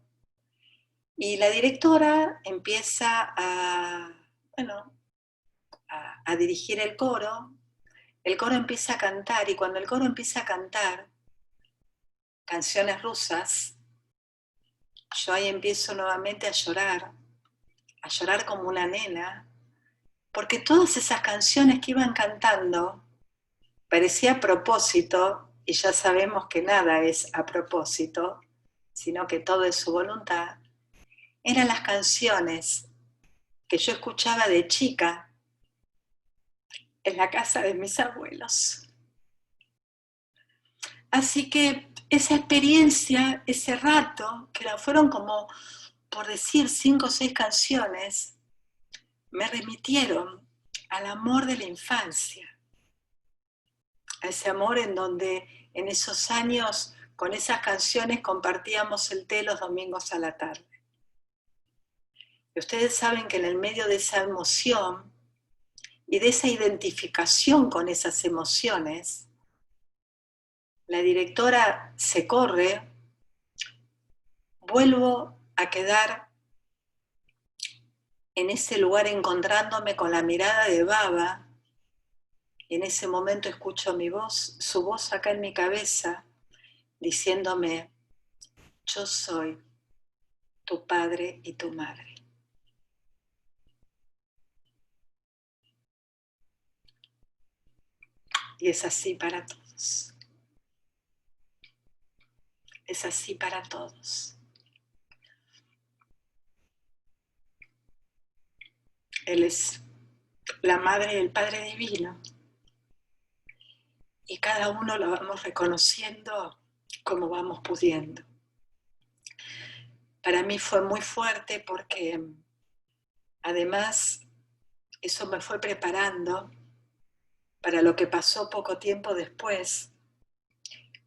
C: Y la directora empieza a dirigir el coro empieza a cantar, y cuando el coro empieza a cantar canciones rusas, yo ahí empiezo nuevamente a llorar como una nena, porque todas esas canciones que iban cantando parecía a propósito, y ya sabemos que nada es a propósito, sino que todo es su voluntad. Eran las canciones que yo escuchaba de chica en la casa de mis abuelos. Así que esa experiencia, ese rato, que fueron como, por decir, 5 o 6 canciones, me remitieron al amor de la infancia, a ese amor en donde en esos años con esas canciones compartíamos el té los domingos a la tarde. Y ustedes saben que en el medio de esa emoción y de esa identificación con esas emociones, la directora se corre, vuelvo a quedar en ese lugar encontrándome con la mirada de Baba, y en ese momento escucho su voz acá en mi cabeza, diciéndome: yo soy tu padre y tu madre. Y es así para todos. Es así para todos. Él es la madre y el Padre Divino, y cada uno lo vamos reconociendo como vamos pudiendo. Para mí fue muy fuerte porque además eso me fue preparando para lo que pasó poco tiempo después,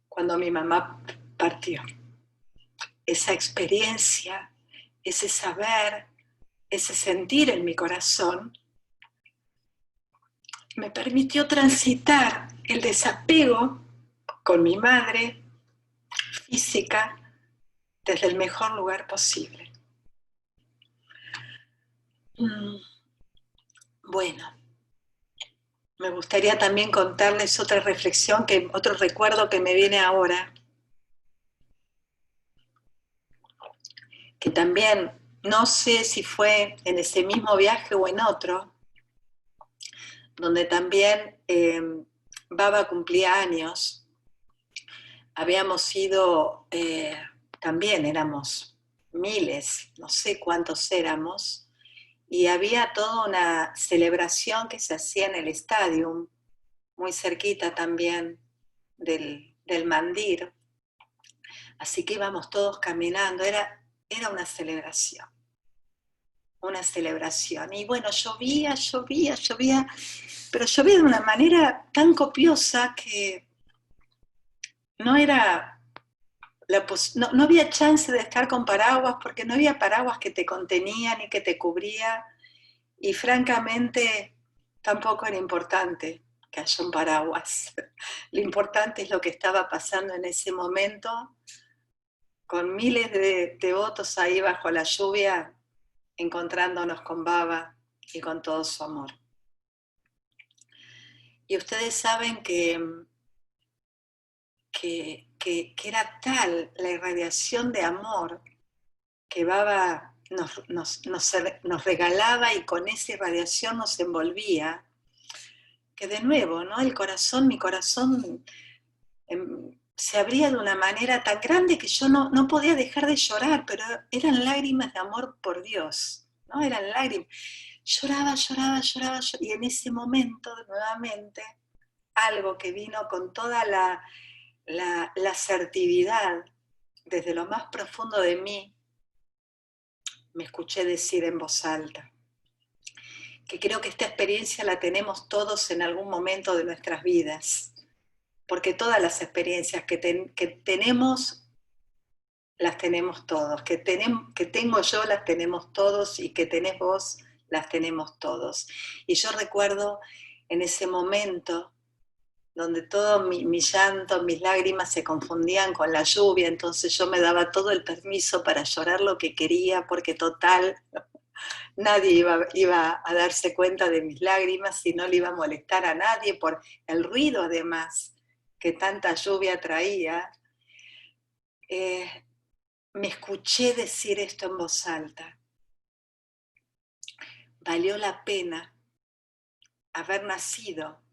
C: cuando mi mamá partió. Esa experiencia, ese saber, ese sentir en mi corazón, me permitió transitar el desapego con mi madre física desde el mejor lugar posible. Bueno, me gustaría también contarles otra reflexión, otro recuerdo que me viene ahora, que también no sé si fue en ese mismo viaje o en otro, donde también Baba cumplía años. Habíamos ido, también éramos miles, no sé cuántos éramos, y había toda una celebración que se hacía en el estadio, muy cerquita también del mandir. Así que íbamos todos caminando, era una celebración. Una celebración. Y bueno, llovía, pero llovía de una manera tan copiosa que no había chance de estar con paraguas, porque no había paraguas que te contenían y que te cubría, y francamente tampoco era importante que haya un paraguas. Lo importante es lo que estaba pasando en ese momento, con miles de devotos ahí bajo la lluvia, encontrándonos con Baba y con todo su amor. Y ustedes saben que era tal la irradiación de amor que Baba nos regalaba y con esa irradiación nos envolvía, que de nuevo, ¿no? Mi corazón se abría de una manera tan grande que yo no podía dejar de llorar, pero eran lágrimas de amor por Dios, ¿no? Eran lágrimas. Lloraba, y en ese momento, nuevamente, algo que vino con toda la asertividad desde lo más profundo de mí, me escuché decir en voz alta, que creo que esta experiencia la tenemos todos en algún momento de nuestras vidas, porque todas las experiencias que tenemos, las tenemos todos, que tengo yo las tenemos todos y que tenés vos las tenemos todos. Y yo recuerdo en ese momento donde todo mi llanto, mis lágrimas se confundían con la lluvia, entonces yo me daba todo el permiso para llorar lo que quería, porque total, nadie iba a darse cuenta de mis lágrimas y no le iba a molestar a nadie por el ruido además que tanta lluvia traía. Me escuché decir esto en voz alta. Valió la pena haber nacido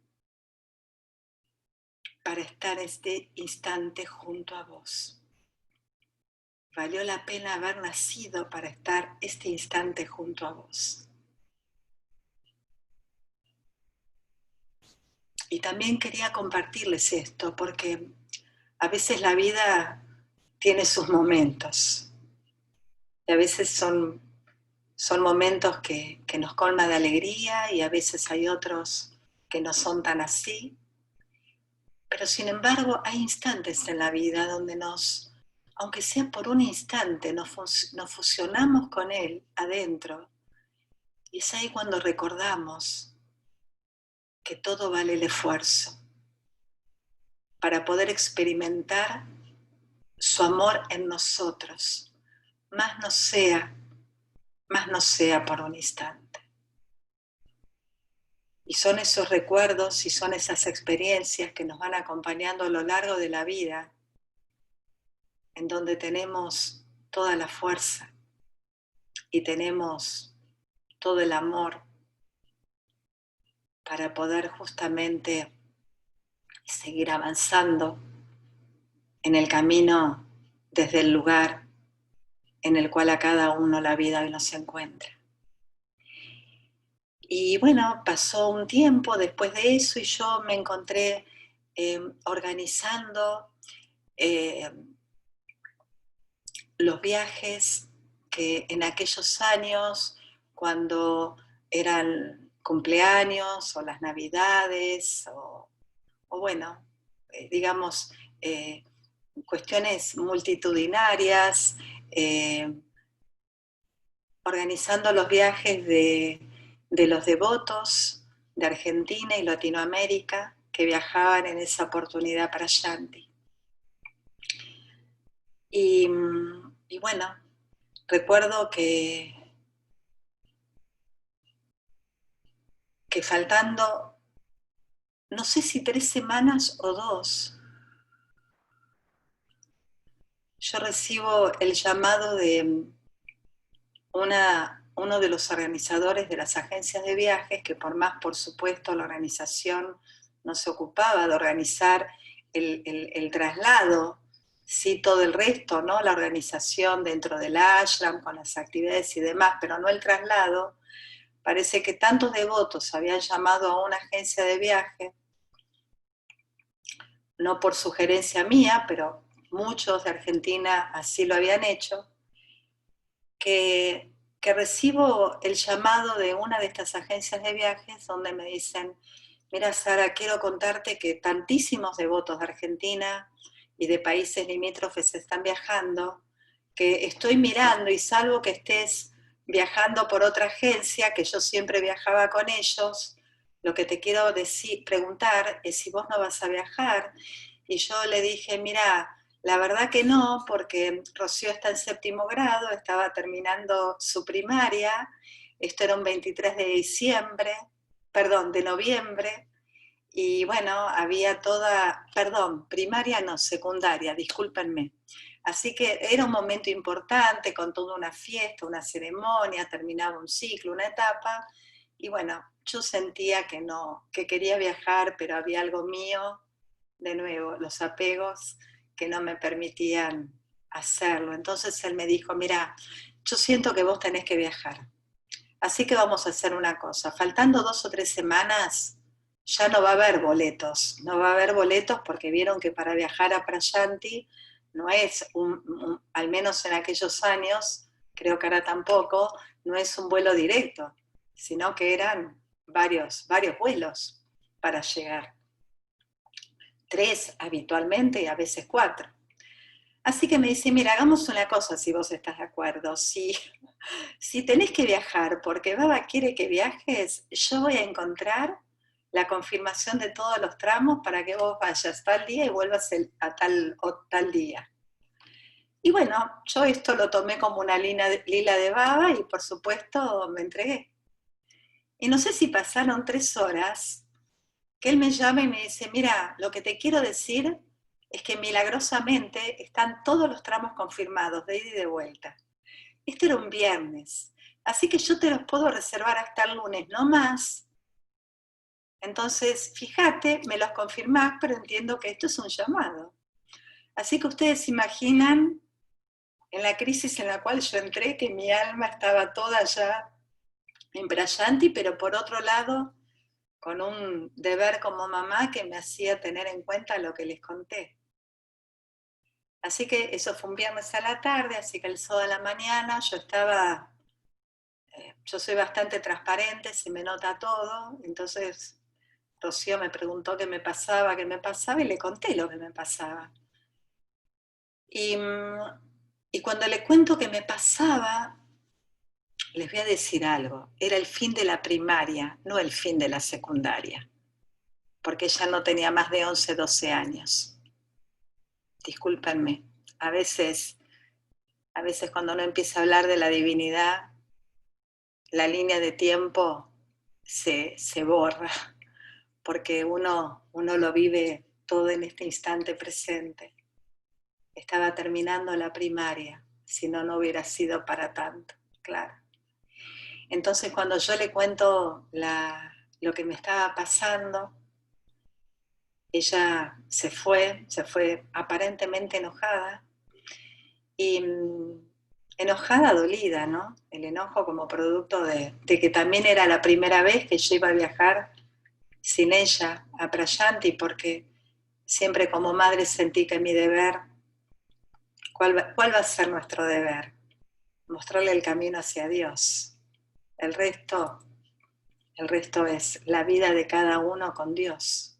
C: para estar este instante junto a vos. Valió la pena haber nacido para estar este instante junto a vos. Y también quería compartirles esto, porque a veces la vida tiene sus momentos. Y a veces son momentos que nos colman de alegría y a veces hay otros que no son tan así. Pero sin embargo hay instantes en la vida donde aunque sea por un instante, nos fusionamos con Él adentro. Y es ahí cuando recordamos que todo vale el esfuerzo para poder experimentar su amor en nosotros, más no sea por un instante. Y son esos recuerdos y son esas experiencias que nos van acompañando a lo largo de la vida, en donde tenemos toda la fuerza y tenemos todo el amor para poder justamente seguir avanzando en el camino desde el lugar en el cual a cada uno la vida hoy nos encuentra. Y bueno, pasó un tiempo después de eso y yo me encontré organizando los viajes que en aquellos años, cuando eran cumpleaños o las navidades o bueno, digamos, cuestiones multitudinarias, organizando los viajes de los devotos de Argentina y Latinoamérica que viajaban en esa oportunidad para Shanti. Y bueno, recuerdo que faltando, no sé si 3 semanas o 2, yo recibo el llamado de uno de los organizadores de las agencias de viajes, que por supuesto la organización no se ocupaba de organizar el traslado, sí todo el resto, ¿no? La organización dentro del ashram con las actividades y demás, pero no el traslado. Parece que tantos devotos habían llamado a una agencia de viaje, no por sugerencia mía, pero muchos de Argentina así lo habían hecho, que recibo el llamado de una de estas agencias de viajes donde me dicen: mira, Sara, quiero contarte que tantísimos devotos de Argentina y de países limítrofes están viajando, que estoy mirando y salvo que estés viajando por otra agencia, que yo siempre viajaba con ellos, lo que te quiero preguntar es si vos no vas a viajar. Y yo le dije: mira, La verdad que no, porque Rocío está en 7º grado, estaba terminando su primaria, esto era un 23 de noviembre, y bueno, había primaria no, secundaria, discúlpenme. Así que era un momento importante, con toda una fiesta, una ceremonia, terminaba un ciclo, una etapa, y bueno, yo sentía que no, que quería viajar, pero había algo mío, de nuevo, los apegos, que no me permitían hacerlo. Entonces él me dijo, mira, yo siento que vos tenés que viajar. Así que vamos a hacer una cosa, faltando 2 o 3 semanas, ya no va a haber boletos, no va a haber boletos porque vieron que para viajar a Prayanti no es, al menos en aquellos años, creo que ahora tampoco, no es un vuelo directo, sino que eran varios vuelos para llegar. 3 habitualmente y a veces 4. Así que me dice, mira, hagamos una cosa si vos estás de acuerdo. Si tenés que viajar porque Baba quiere que viajes, yo voy a encontrar la confirmación de todos los tramos para que vos vayas tal día y vuelvas a tal día. Y bueno, yo esto lo tomé como una lila de Baba y por supuesto me entregué. Y no sé si pasaron 3 horas que él me llama y me dice, mira, lo que te quiero decir es que milagrosamente están todos los tramos confirmados, de ida y de vuelta. Este era un viernes, así que yo te los puedo reservar hasta el lunes, no más. Entonces, fíjate, me los confirmás, pero entiendo que esto es un llamado. Así que ustedes imaginan, en la crisis en la cual yo entré, que mi alma estaba toda ya en Prayanti, pero por otro lado, con un deber como mamá que me hacía tener en cuenta lo que les conté. Así que eso fue un viernes a la tarde, así que el sábado a la mañana yo soy bastante transparente, se me nota todo, entonces Rocío me preguntó qué me pasaba, y le conté lo que me pasaba. Y cuando le cuento qué me pasaba, les voy a decir algo, era el fin de la primaria, no el fin de la secundaria, porque ella no tenía más de 11, 12 años. Discúlpenme, a veces cuando uno empieza a hablar de la divinidad, la línea de tiempo se borra, porque uno lo vive todo en este instante presente. Estaba terminando la primaria, si no, no hubiera sido para tanto, claro. Entonces cuando yo le cuento lo que me estaba pasando, ella se fue aparentemente enojada, y enojada, dolida, ¿no? El enojo como producto de que también era la primera vez que yo iba a viajar sin ella a Prayanti, porque siempre como madre sentí que mi deber, ¿cuál va a ser nuestro deber? Mostrarle el camino hacia Dios. El resto es la vida de cada uno con Dios.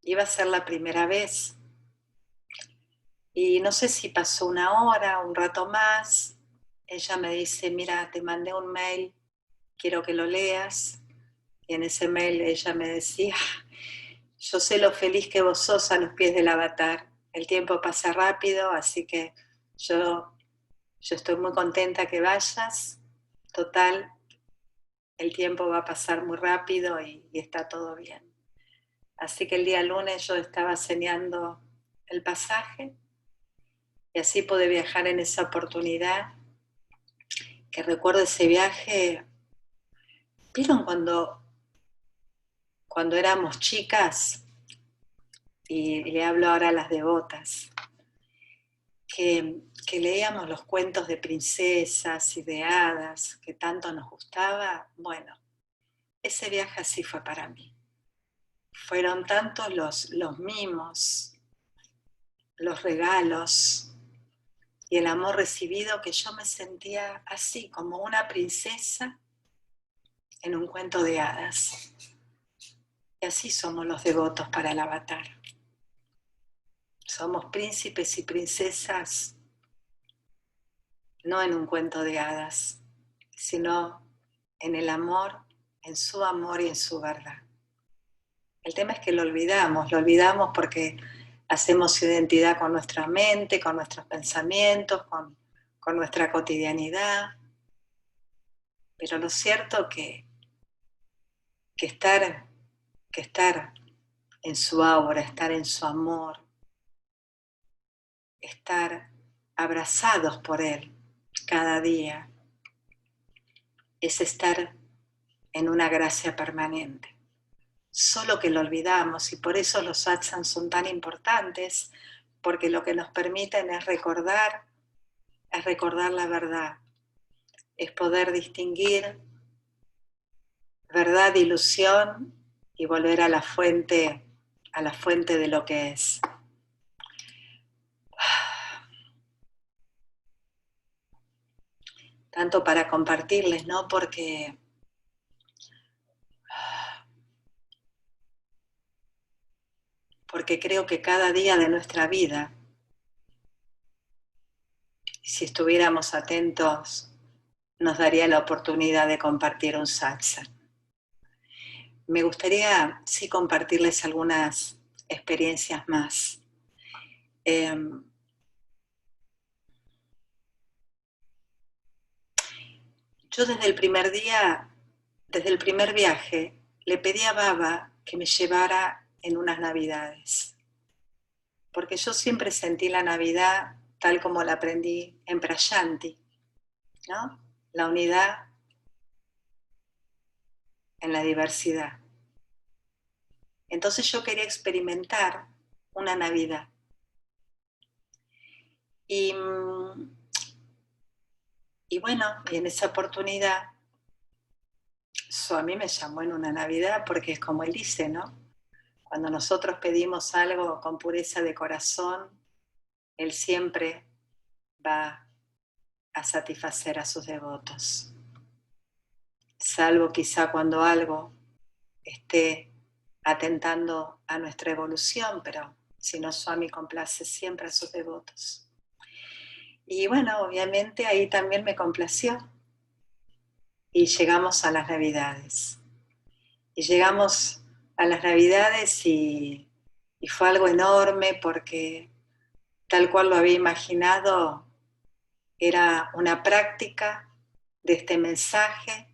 C: Iba a ser la primera vez. Y no sé si pasó una hora, un rato más, ella me dice, mira, te mandé un mail, quiero que lo leas. Y en ese mail ella me decía, yo sé lo feliz que vos sos a los pies del avatar. El tiempo pasa rápido, así que yo estoy muy contenta que vayas. Total, el tiempo va a pasar muy rápido y está todo bien. Así que el día lunes yo estaba señando el pasaje y así pude viajar en esa oportunidad. Que recuerdo ese viaje, ¿vieron cuando éramos chicas? Y le hablo ahora a las devotas, que leíamos los cuentos de princesas y de hadas que tanto nos gustaba. Bueno, ese viaje así fue para mí. Fueron tantos los mimos, los regalos y el amor recibido que yo me sentía así, como una princesa en un cuento de hadas. Y así somos los devotos para el avatar. Somos príncipes y princesas, no en un cuento de hadas, sino en el amor, en su amor y en su verdad. El tema es que lo olvidamos porque hacemos identidad con nuestra mente, con nuestros pensamientos, con nuestra cotidianidad. Pero lo cierto que estar en su aura, estar en su amor, estar abrazados por Él cada día, es estar en una gracia permanente. Solo que lo olvidamos, y por eso los satsangs son tan importantes, porque lo que nos permiten es recordar la verdad, es poder distinguir verdad, ilusión, y volver a la fuente de lo que es. Tanto para compartirles, ¿no? Porque creo que cada día de nuestra vida, si estuviéramos atentos, nos daría la oportunidad de compartir un satsang. Me gustaría, sí, compartirles algunas experiencias más. Yo desde el primer viaje, le pedí a Baba que me llevara en unas Navidades. Porque yo siempre sentí la Navidad tal como la aprendí en Prayanti, ¿no? La unidad en la diversidad. Entonces yo quería experimentar una Navidad. Y bueno, y en esa oportunidad, Swami me llamó en una Navidad porque es como él dice, ¿no? Cuando nosotros pedimos algo con pureza de corazón, él siempre va a satisfacer a sus devotos. Salvo quizá cuando algo esté atentando a nuestra evolución, pero si no, Swami complace siempre a sus devotos. Y bueno, obviamente ahí también me complació. Y llegamos a las Navidades. Y llegamos a las Navidades y fue algo enorme porque tal cual lo había imaginado, era una práctica de este mensaje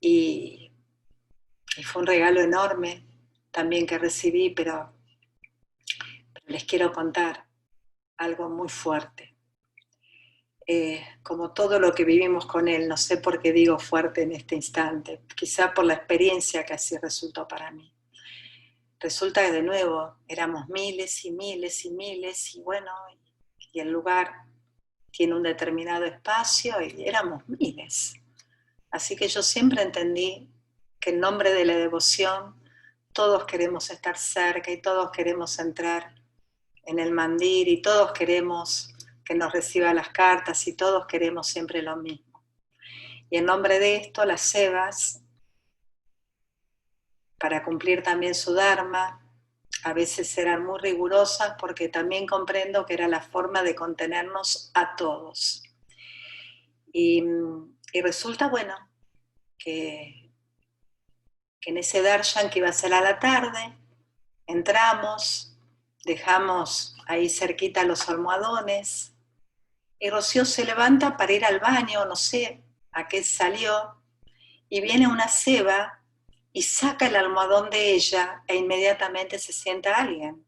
C: y fue un regalo enorme también que recibí, pero les quiero contar algo muy fuerte. Como todo lo que vivimos con él, no sé por qué digo fuerte en este instante, quizá por la experiencia que así resultó para mí. Resulta que de nuevo éramos miles y miles y miles, y bueno, y el lugar tiene un determinado espacio y éramos miles. Así que yo siempre entendí que en nombre de la devoción todos queremos estar cerca y todos queremos entrar en el mandir y todos queremos que nos reciba las cartas y todos queremos siempre lo mismo. Y en nombre de esto, las sevas, para cumplir también su dharma, a veces eran muy rigurosas porque también comprendo que era la forma de contenernos a todos. Y resulta, bueno, que en ese darshan que iba a ser a la tarde, entramos, dejamos ahí cerquita los almohadones, y Rocío se levanta para ir al baño, no sé a qué salió, y viene una seva y saca el almohadón de ella e inmediatamente se sienta alguien.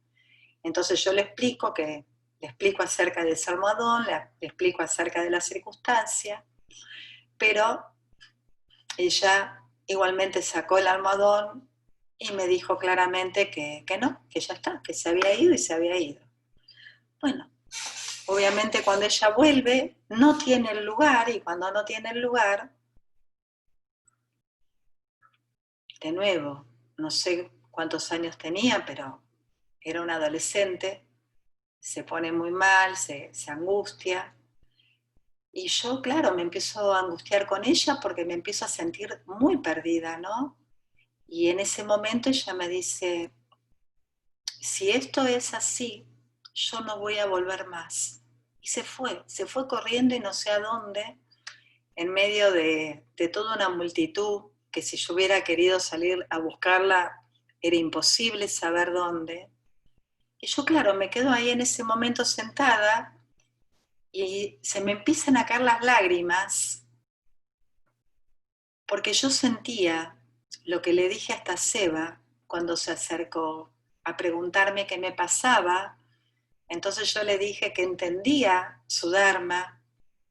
C: Entonces yo le explico acerca de ese almohadón, le explico acerca de la circunstancia, pero ella igualmente sacó el almohadón y me dijo claramente que no, que ya está, que se había ido y se había ido. Bueno, obviamente cuando ella vuelve no tiene el lugar, y cuando no tiene el lugar, de nuevo, no sé cuántos años tenía, pero era una adolescente, se pone muy mal, se angustia, y yo, claro, me empiezo a angustiar con ella porque me empiezo a sentir muy perdida, ¿no? Y en ese momento ella me dice, si esto es así, yo no voy a volver más. Y se fue corriendo y no sé a dónde, en medio de toda una multitud, que si yo hubiera querido salir a buscarla, era imposible saber dónde. Y yo, claro, me quedo ahí en ese momento sentada y se me empiezan a caer las lágrimas porque yo sentía lo que le dije a esta Seba cuando se acercó a preguntarme qué me pasaba. Entonces yo le dije que entendía su Dharma,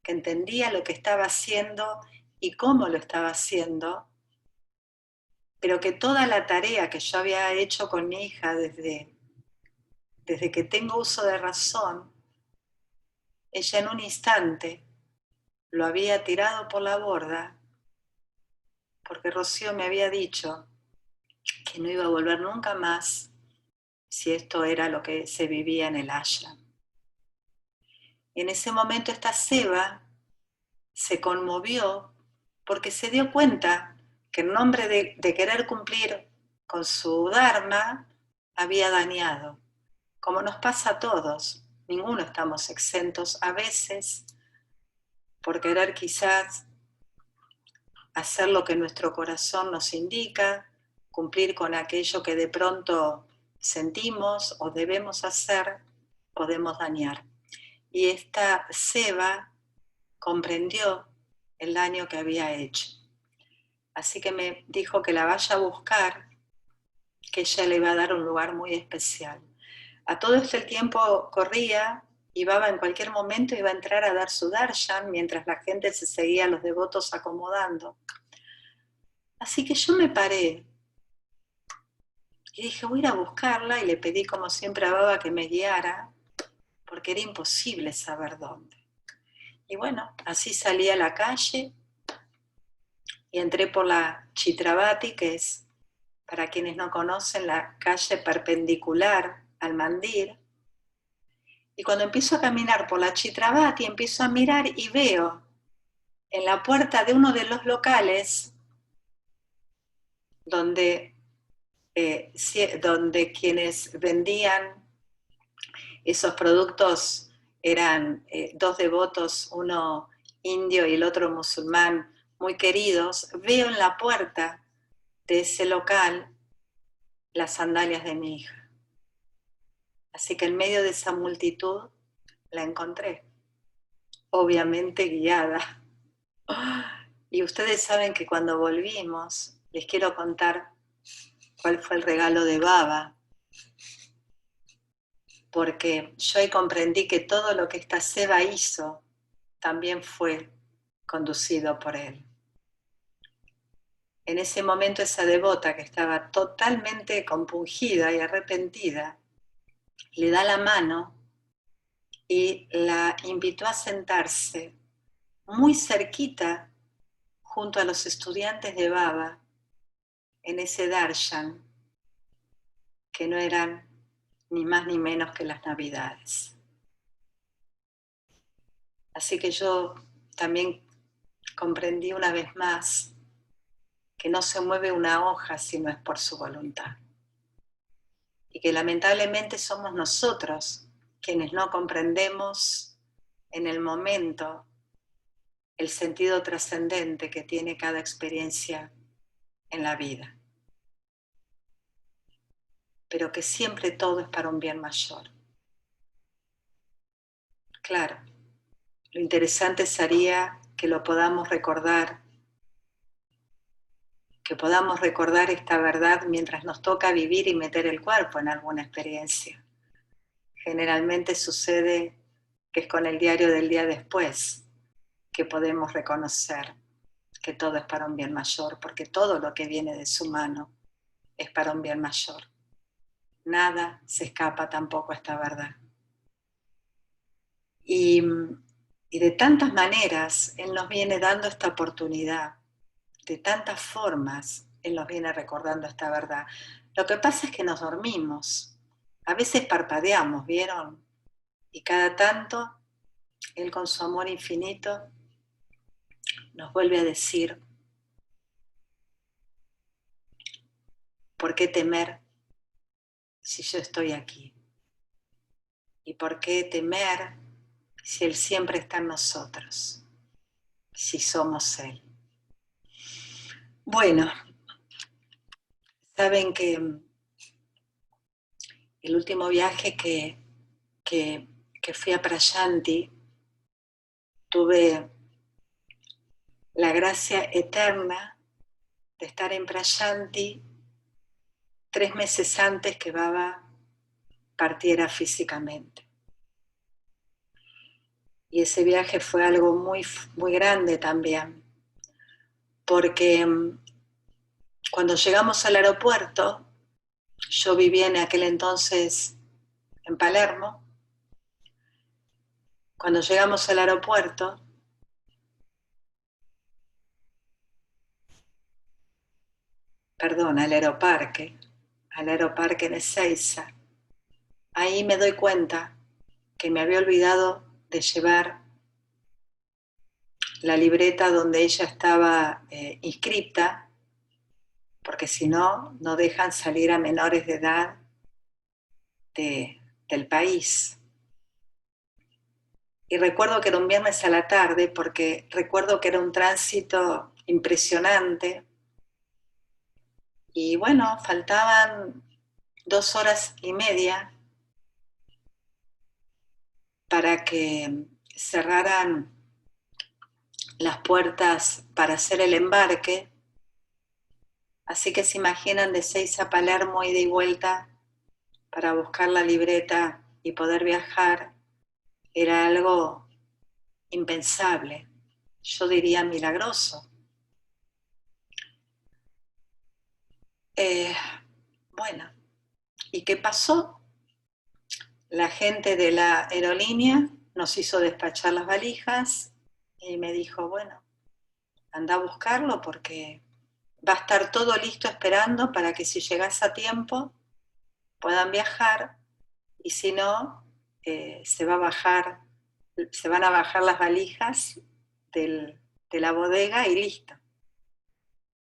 C: que entendía lo que estaba haciendo y cómo lo estaba haciendo, pero que toda la tarea que yo había hecho con mi hija desde que tengo uso de razón, ella en un instante lo había tirado por la borda, porque Rocío me había dicho que no iba a volver nunca más si esto era lo que se vivía en el ashram. Y en ese momento esta Seba se conmovió porque se dio cuenta que en nombre de querer cumplir con su Dharma había dañado, como nos pasa a todos. Ninguno estamos exentos a veces por querer quizás hacer lo que nuestro corazón nos indica, cumplir con aquello que de pronto sentimos o debemos hacer, podemos dañar. Y esta Seba comprendió el daño que había hecho. Así que me dijo que la vaya a buscar, que ella le iba a dar un lugar muy especial. A todo esto el tiempo corría, Baba en cualquier momento iba a entrar a dar su darshan mientras la gente se seguía, los devotos acomodando. Así que yo me paré y dije, voy a ir a buscarla, y le pedí como siempre a Baba que me guiara, porque era imposible saber dónde. Y bueno, así salí a la calle y entré por la Chitravati, que es, para quienes no conocen, la calle perpendicular al Mandir. Y cuando empiezo a caminar por la Chitravati, empiezo a mirar y veo en la puerta de uno de los locales donde quienes vendían esos productos eran dos devotos, uno indio y el otro musulmán, muy queridos. Veo en la puerta de ese local las sandalias de mi hija. Así que en medio de esa multitud la encontré, obviamente guiada. Y ustedes saben que cuando volvimos, les quiero contar cuál fue el regalo de Baba, porque yo ahí comprendí que todo lo que esta Seba hizo también fue conducido por él. En ese momento esa devota que estaba totalmente compungida y arrepentida, le da la mano y la invitó a sentarse muy cerquita junto a los estudiantes de Baba en ese darshan, que no eran ni más ni menos que las Navidades. Así que yo también comprendí una vez más que no se mueve una hoja si no es por su voluntad. Y que lamentablemente somos nosotros quienes no comprendemos en el momento el sentido trascendente que tiene cada experiencia en la vida. Pero que siempre todo es para un bien mayor. Claro, lo interesante sería que lo podamos recordar, que podamos recordar esta verdad mientras nos toca vivir y meter el cuerpo en alguna experiencia. Generalmente sucede que es con el diario del día después que podemos reconocer que todo es para un bien mayor, porque todo lo que viene de su mano es para un bien mayor. Nada se escapa tampoco a esta verdad. Y de tantas maneras Él nos viene dando esta oportunidad, de tantas formas Él nos viene recordando esta verdad. Lo que pasa es que nos dormimos, a veces parpadeamos, ¿vieron? Y cada tanto Él con su amor infinito nos vuelve a decir, ¿por qué temer si yo estoy aquí? ¿Y por qué temer si Él siempre está en nosotros? Si somos Él. Bueno, saben que el último viaje que fui a Prayanti, tuve la gracia eterna de estar en Prayanti 3 meses antes que Baba partiera físicamente. Y ese viaje fue algo muy, muy grande también, porque cuando llegamos al aeropuerto, yo vivía en aquel entonces en Palermo. Cuando llegamos al aeropuerto, al aeroparque en Ezeiza, ahí me doy cuenta que me había olvidado de llevar la libreta donde ella estaba inscripta, porque si no, no dejan salir a menores de edad del país. Y recuerdo que era un viernes a la tarde, porque recuerdo que era un tránsito impresionante. Y bueno, faltaban 2 horas y media para que cerraran las puertas para hacer el embarque. Así que se imaginan, de Ezeiza a Palermo, ida y vuelta, para buscar la libreta y poder viajar, era algo impensable, yo diría milagroso. Bueno, ¿y qué pasó? La gente de la aerolínea nos hizo despachar las valijas y me dijo, bueno, anda a buscarlo porque va a estar todo listo esperando para que si llegas a tiempo puedan viajar, y si no, se van a bajar las valijas de la bodega y listo.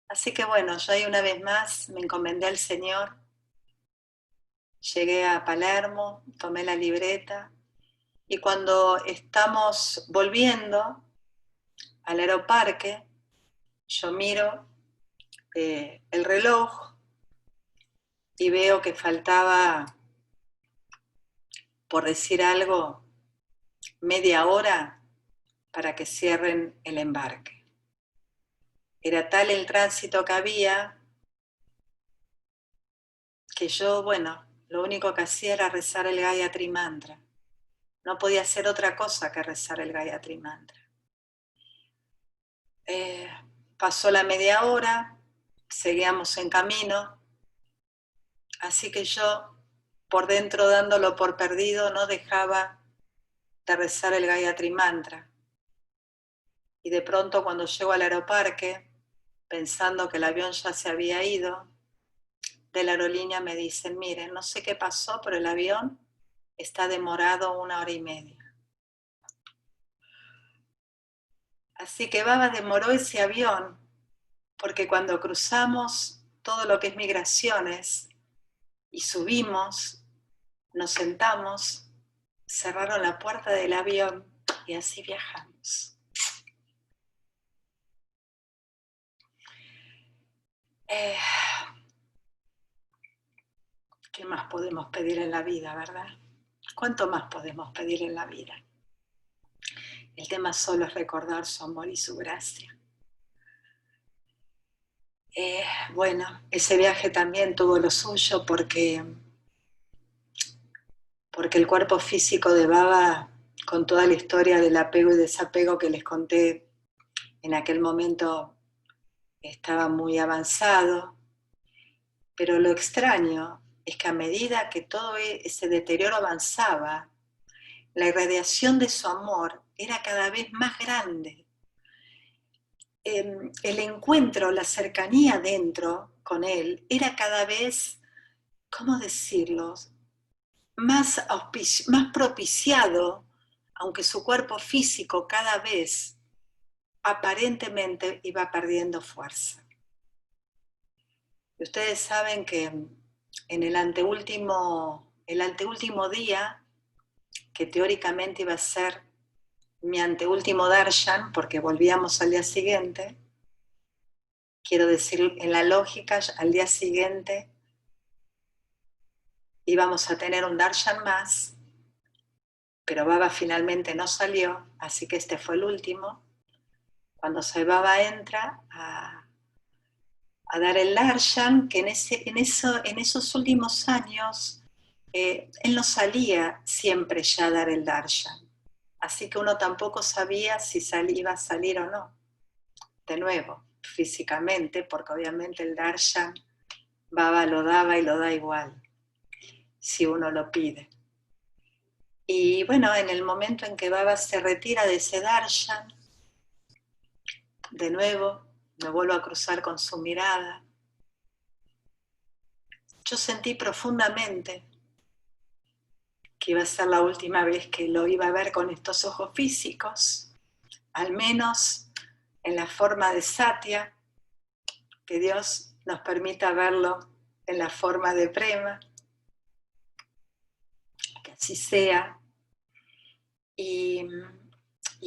C: Así que bueno, yo ahí una vez más me encomendé al Señor, llegué a Palermo, tomé la libreta, y cuando estamos volviendo al aeroparque, yo miro el reloj y veo que faltaba, por decir algo, media hora para que cierren el embarque. Era tal el tránsito que había que yo, bueno, lo único que hacía era rezar el Gayatri Mantra. No podía hacer otra cosa que rezar el Gayatri Mantra. Pasó la media hora, seguíamos en camino, así que yo, por dentro dándolo por perdido, no dejaba de rezar el Gayatri Mantra. Y de pronto, cuando llego al aeroparque, pensando que el avión ya se había ido, de la aerolínea me dicen, miren, no sé qué pasó, pero el avión está demorado 1 hora y media. Así que Baba demoró ese avión, porque cuando cruzamos todo lo que es migraciones y subimos, nos sentamos, cerraron la puerta del avión y así viajamos. ¿Qué más podemos pedir en la vida, verdad? ¿Cuánto más podemos pedir en la vida? El tema solo es recordar su amor y su gracia. Bueno, ese viaje también tuvo lo suyo porque el cuerpo físico de Baba, con toda la historia del apego y desapego que les conté en aquel momento, estaba muy avanzado, pero lo extraño es que a medida que todo ese deterioro avanzaba, la irradiación de su amor era cada vez más grande. El encuentro, la cercanía dentro con él era cada vez, ¿cómo decirlo?, más propiciado, aunque su cuerpo físico cada vez aparentemente iba perdiendo fuerza. Y ustedes saben que en el anteúltimo día, que teóricamente iba a ser mi anteúltimo darshan, porque volvíamos al día siguiente, quiero decir, en la lógica, al día siguiente íbamos a tener un darshan más, pero Baba finalmente no salió, así que este fue el último. Cuando Sai Baba entra a dar el darshan, que en esos últimos años él no salía siempre ya a dar el darshan, así que uno tampoco sabía si iba a salir o no, de nuevo, físicamente, porque obviamente el darshan Baba lo daba y lo da igual, si uno lo pide. Y bueno, en el momento en que Baba se retira de ese darshan, de nuevo me vuelvo a cruzar con su mirada. Yo sentí profundamente que iba a ser la última vez que lo iba a ver con estos ojos físicos, al menos en la forma de Satya, que Dios nos permita verlo en la forma de Prema, que así sea. Y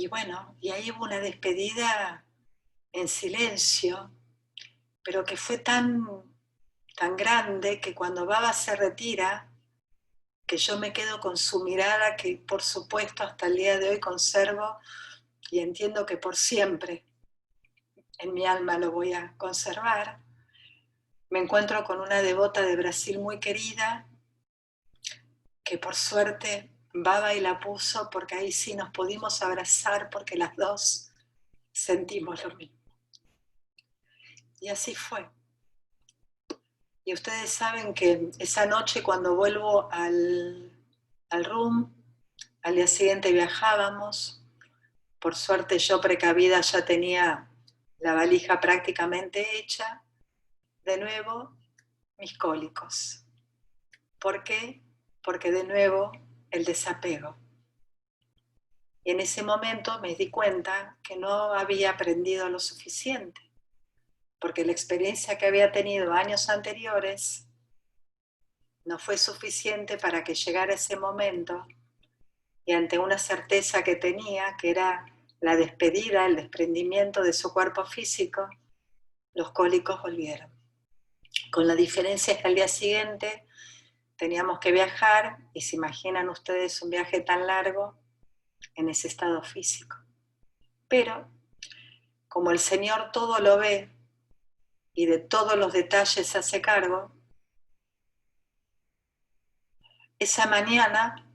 C: bueno, y ahí hubo una despedida en silencio, pero que fue tan grande que cuando Baba se retira, que yo me quedo con su mirada que por supuesto hasta el día de hoy conservo y entiendo que por siempre en mi alma lo voy a conservar. Me encuentro con una devota de Brasil muy querida, que por suerte Baba y la puso, porque ahí sí nos pudimos abrazar, porque las dos sentimos lo mismo. Y así fue. Y ustedes saben que esa noche cuando vuelvo al room, al día siguiente viajábamos. Por suerte yo precavida ya tenía la valija prácticamente hecha. De nuevo, mis cólicos. ¿Por qué? Porque de nuevo el desapego. Y en ese momento me di cuenta que no había aprendido lo suficiente, porque la experiencia que había tenido años anteriores no fue suficiente para que llegara ese momento y ante una certeza que tenía, que era la despedida, el desprendimiento de su cuerpo físico, los cólicos volvieron. Con la diferencia que al día siguiente teníamos que viajar, y se imaginan ustedes un viaje tan largo en ese estado físico. Pero, como el Señor todo lo ve y de todos los detalles se hace cargo, esa mañana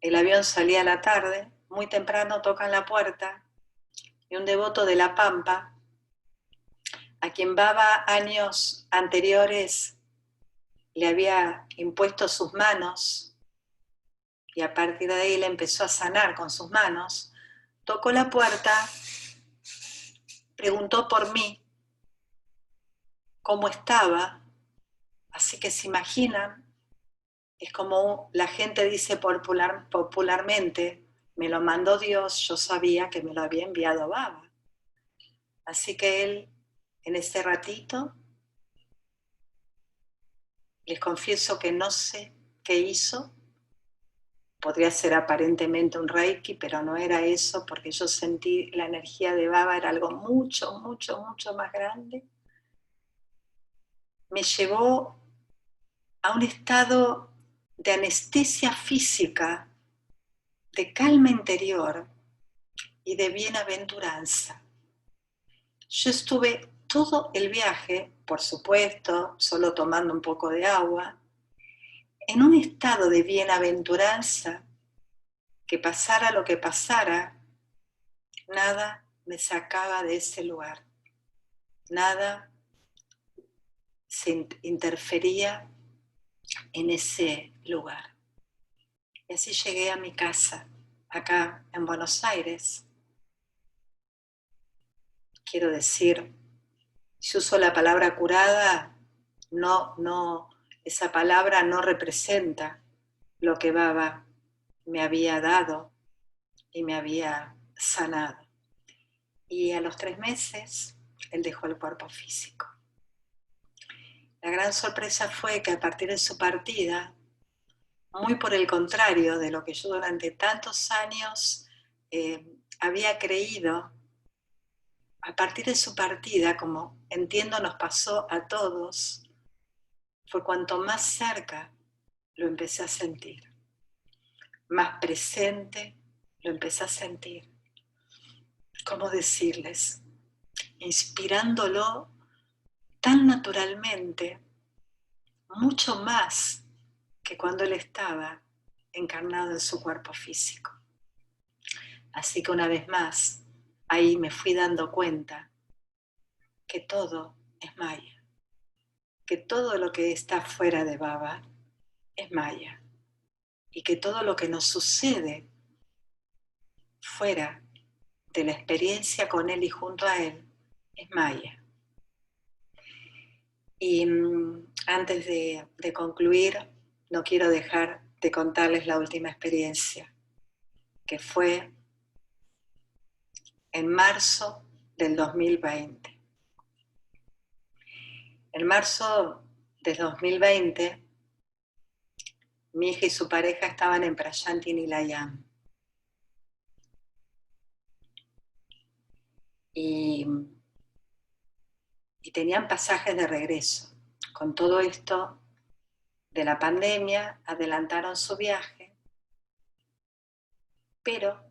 C: el avión salía a la tarde, muy temprano tocan la puerta y un devoto de La Pampa, a quien Baba años anteriores le había impuesto sus manos y a partir de ahí le empezó a sanar con sus manos, tocó la puerta, preguntó por mí, cómo estaba, así que se imaginan, es como la gente dice popularmente, me lo mandó Dios, yo sabía que me lo había enviado Baba. Así que él, en ese ratito, les confieso que no sé qué hizo, podría ser aparentemente un reiki, pero no era eso, porque yo sentí la energía de Baba, era algo mucho, mucho, mucho más grande. Me llevó a un estado de anestesia física, de calma interior y de bienaventuranza. Yo estuve todo el viaje, por supuesto, solo tomando un poco de agua, en un estado de bienaventuranza, que pasara lo que pasara, nada me sacaba de ese lugar, nada se interfería en ese lugar. Y así llegué a mi casa, acá en Buenos Aires. Quiero decir, si uso la palabra curada, esa palabra no representa lo que Baba me había dado y me había sanado. Y a los 3 meses, él dejó el cuerpo físico. La gran sorpresa fue que a partir de su partida, muy por el contrario de lo que yo durante tantos años había creído, a partir de su partida, como entiendo nos pasó a todos, fue cuanto más cerca lo empecé a sentir. Más presente, lo empecé a sentir. ¿Cómo decirles? Inspirándolo tan naturalmente, mucho más que cuando él estaba encarnado en su cuerpo físico. Así que una vez más, ahí me fui dando cuenta que todo es Maya, que todo lo que está fuera de Baba es Maya, y que todo lo que nos sucede fuera de la experiencia con él y junto a él es Maya. Y antes de concluir, no quiero dejar de contarles la última experiencia, que fue en marzo del 2020. En marzo del 2020, mi hija y su pareja estaban en Prayanti Nilayam. Y tenían pasajes de regreso. Con todo esto de la pandemia, adelantaron su viaje, pero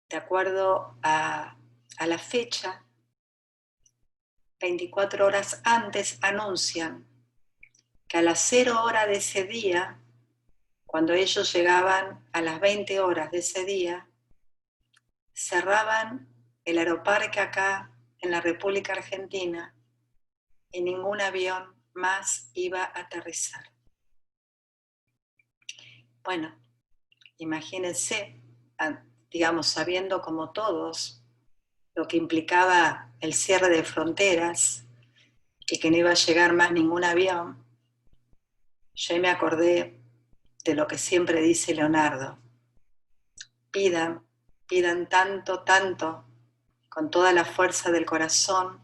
C: de acuerdo a la fecha, 24 horas antes anuncian que a las 0 horas de ese día, cuando ellos llegaban a las 20 horas de ese día, cerraban el aeroparque acá en la República Argentina y ningún avión más iba a aterrizar. Bueno, imagínense, digamos, sabiendo como todos lo que implicaba el cierre de fronteras y que no iba a llegar más ningún avión, yo me acordé de lo que siempre dice Leonardo: pidan, pidan tanto, tanto, con toda la fuerza del corazón,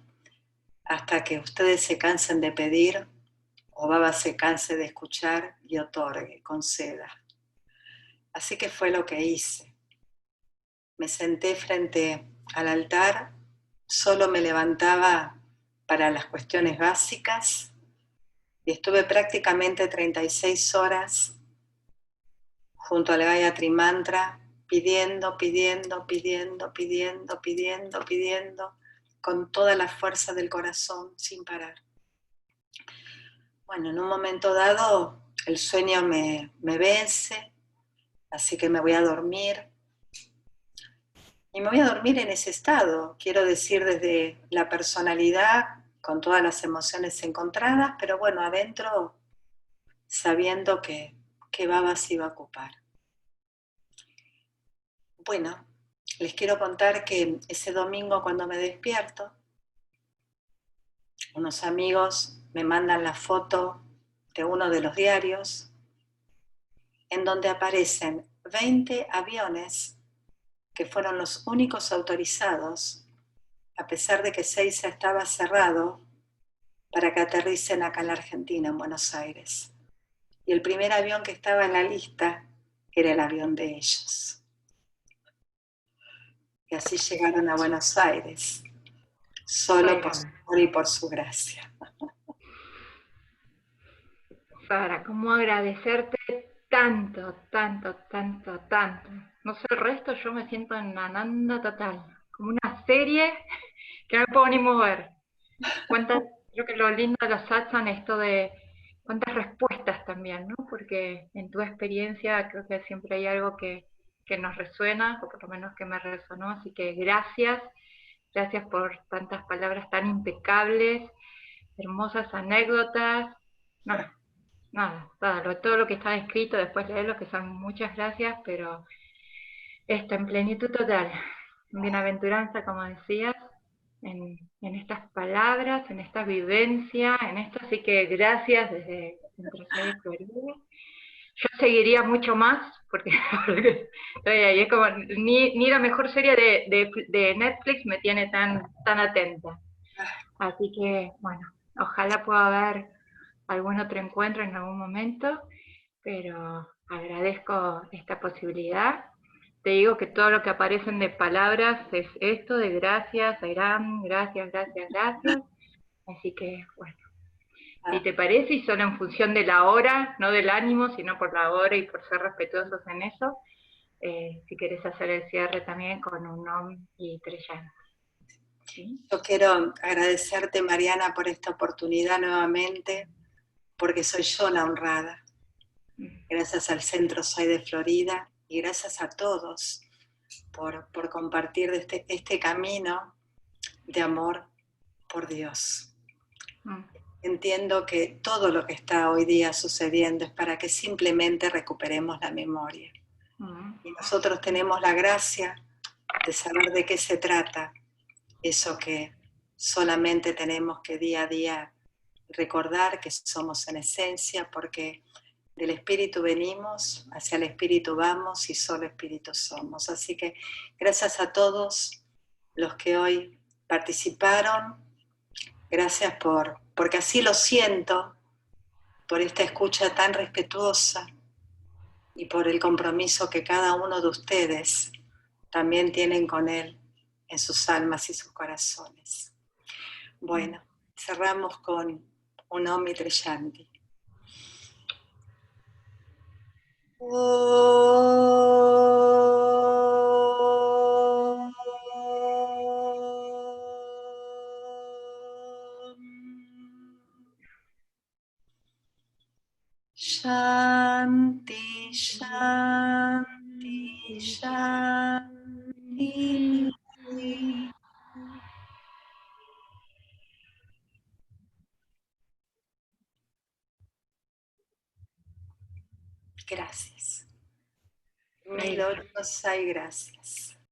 C: hasta que ustedes se cansen de pedir o Baba se canse de escuchar y otorgue, conceda. Así que fue lo que hice. Me senté frente al altar, solo me levantaba para las cuestiones básicas y estuve prácticamente 36 horas junto al Gayatri Mantra, pidiendo, pidiendo, pidiendo, pidiendo, pidiendo, pidiendo, con toda la fuerza del corazón, sin parar. Bueno, en un momento dado el sueño me vence, así que me voy a dormir. Y me voy a dormir en ese estado, quiero decir, desde la personalidad, con todas las emociones encontradas, pero bueno, adentro sabiendo que Baba se iba a ocupar. Bueno, les quiero contar que ese domingo cuando me despierto, unos amigos me mandan la foto de uno de los diarios en donde aparecen 20 aviones que fueron los únicos autorizados, a pesar de que Seiza estaba cerrado, para que aterricen acá en la Argentina, en Buenos Aires. Y el primer avión que estaba en la lista era el avión de ellos. Y así llegaron a Buenos Aires, solo por su amor y por su gracia.
B: Sara, ¿cómo agradecerte tanto, tanto, tanto, tanto? No sé el resto, yo me siento en ananda total, como una serie que no me puedo ni mover. Creo que lo lindo de los satsang es esto de cuántas respuestas también, ¿no? Porque en tu experiencia creo que siempre hay algo que nos resuena, o por lo menos que me resonó, así que gracias por tantas palabras tan impecables, hermosas anécdotas, todo lo que está escrito, después leerlo, que son muchas gracias, pero esto en plenitud total, bienaventuranza, como decías, en estas palabras, en esta vivencia, en esto, así que gracias desde Centro Serie Florida. Yo seguiría mucho más, porque estoy ahí, es como, ni la mejor serie de Netflix me tiene tan atenta. Así que, bueno, ojalá pueda haber algún otro encuentro en algún momento, pero agradezco esta posibilidad. Te digo que todo lo que aparecen de palabras es esto de gracias, Airam, gracias, gracias, gracias. Así que, bueno, si te parece, y solo en función de la hora, no del ánimo, sino por la hora y por ser respetuosos en eso, si querés hacer el cierre también con un Om y 3 llantas. ¿Sí?
C: Yo quiero agradecerte, Mariana, por esta oportunidad nuevamente, porque soy yo la honrada. Gracias al Centro Soy de Florida y gracias a todos por compartir este camino de amor por Dios. Entiendo que todo lo que está hoy día sucediendo es para que simplemente recuperemos la memoria. Y nosotros tenemos la gracia de saber de qué se trata eso que solamente tenemos que día a día recordar que somos en esencia, porque del Espíritu venimos, hacia el Espíritu vamos y solo Espíritu somos. Así que gracias a todos los que hoy participaron, gracias porque así lo siento, por esta escucha tan respetuosa y por el compromiso que cada uno de ustedes también tienen con Él en sus almas y sus corazones. Bueno, cerramos con un Om y 3 Shanti. Shanti, Shanti, Shanti. Gracias. Mil otros hay gracias.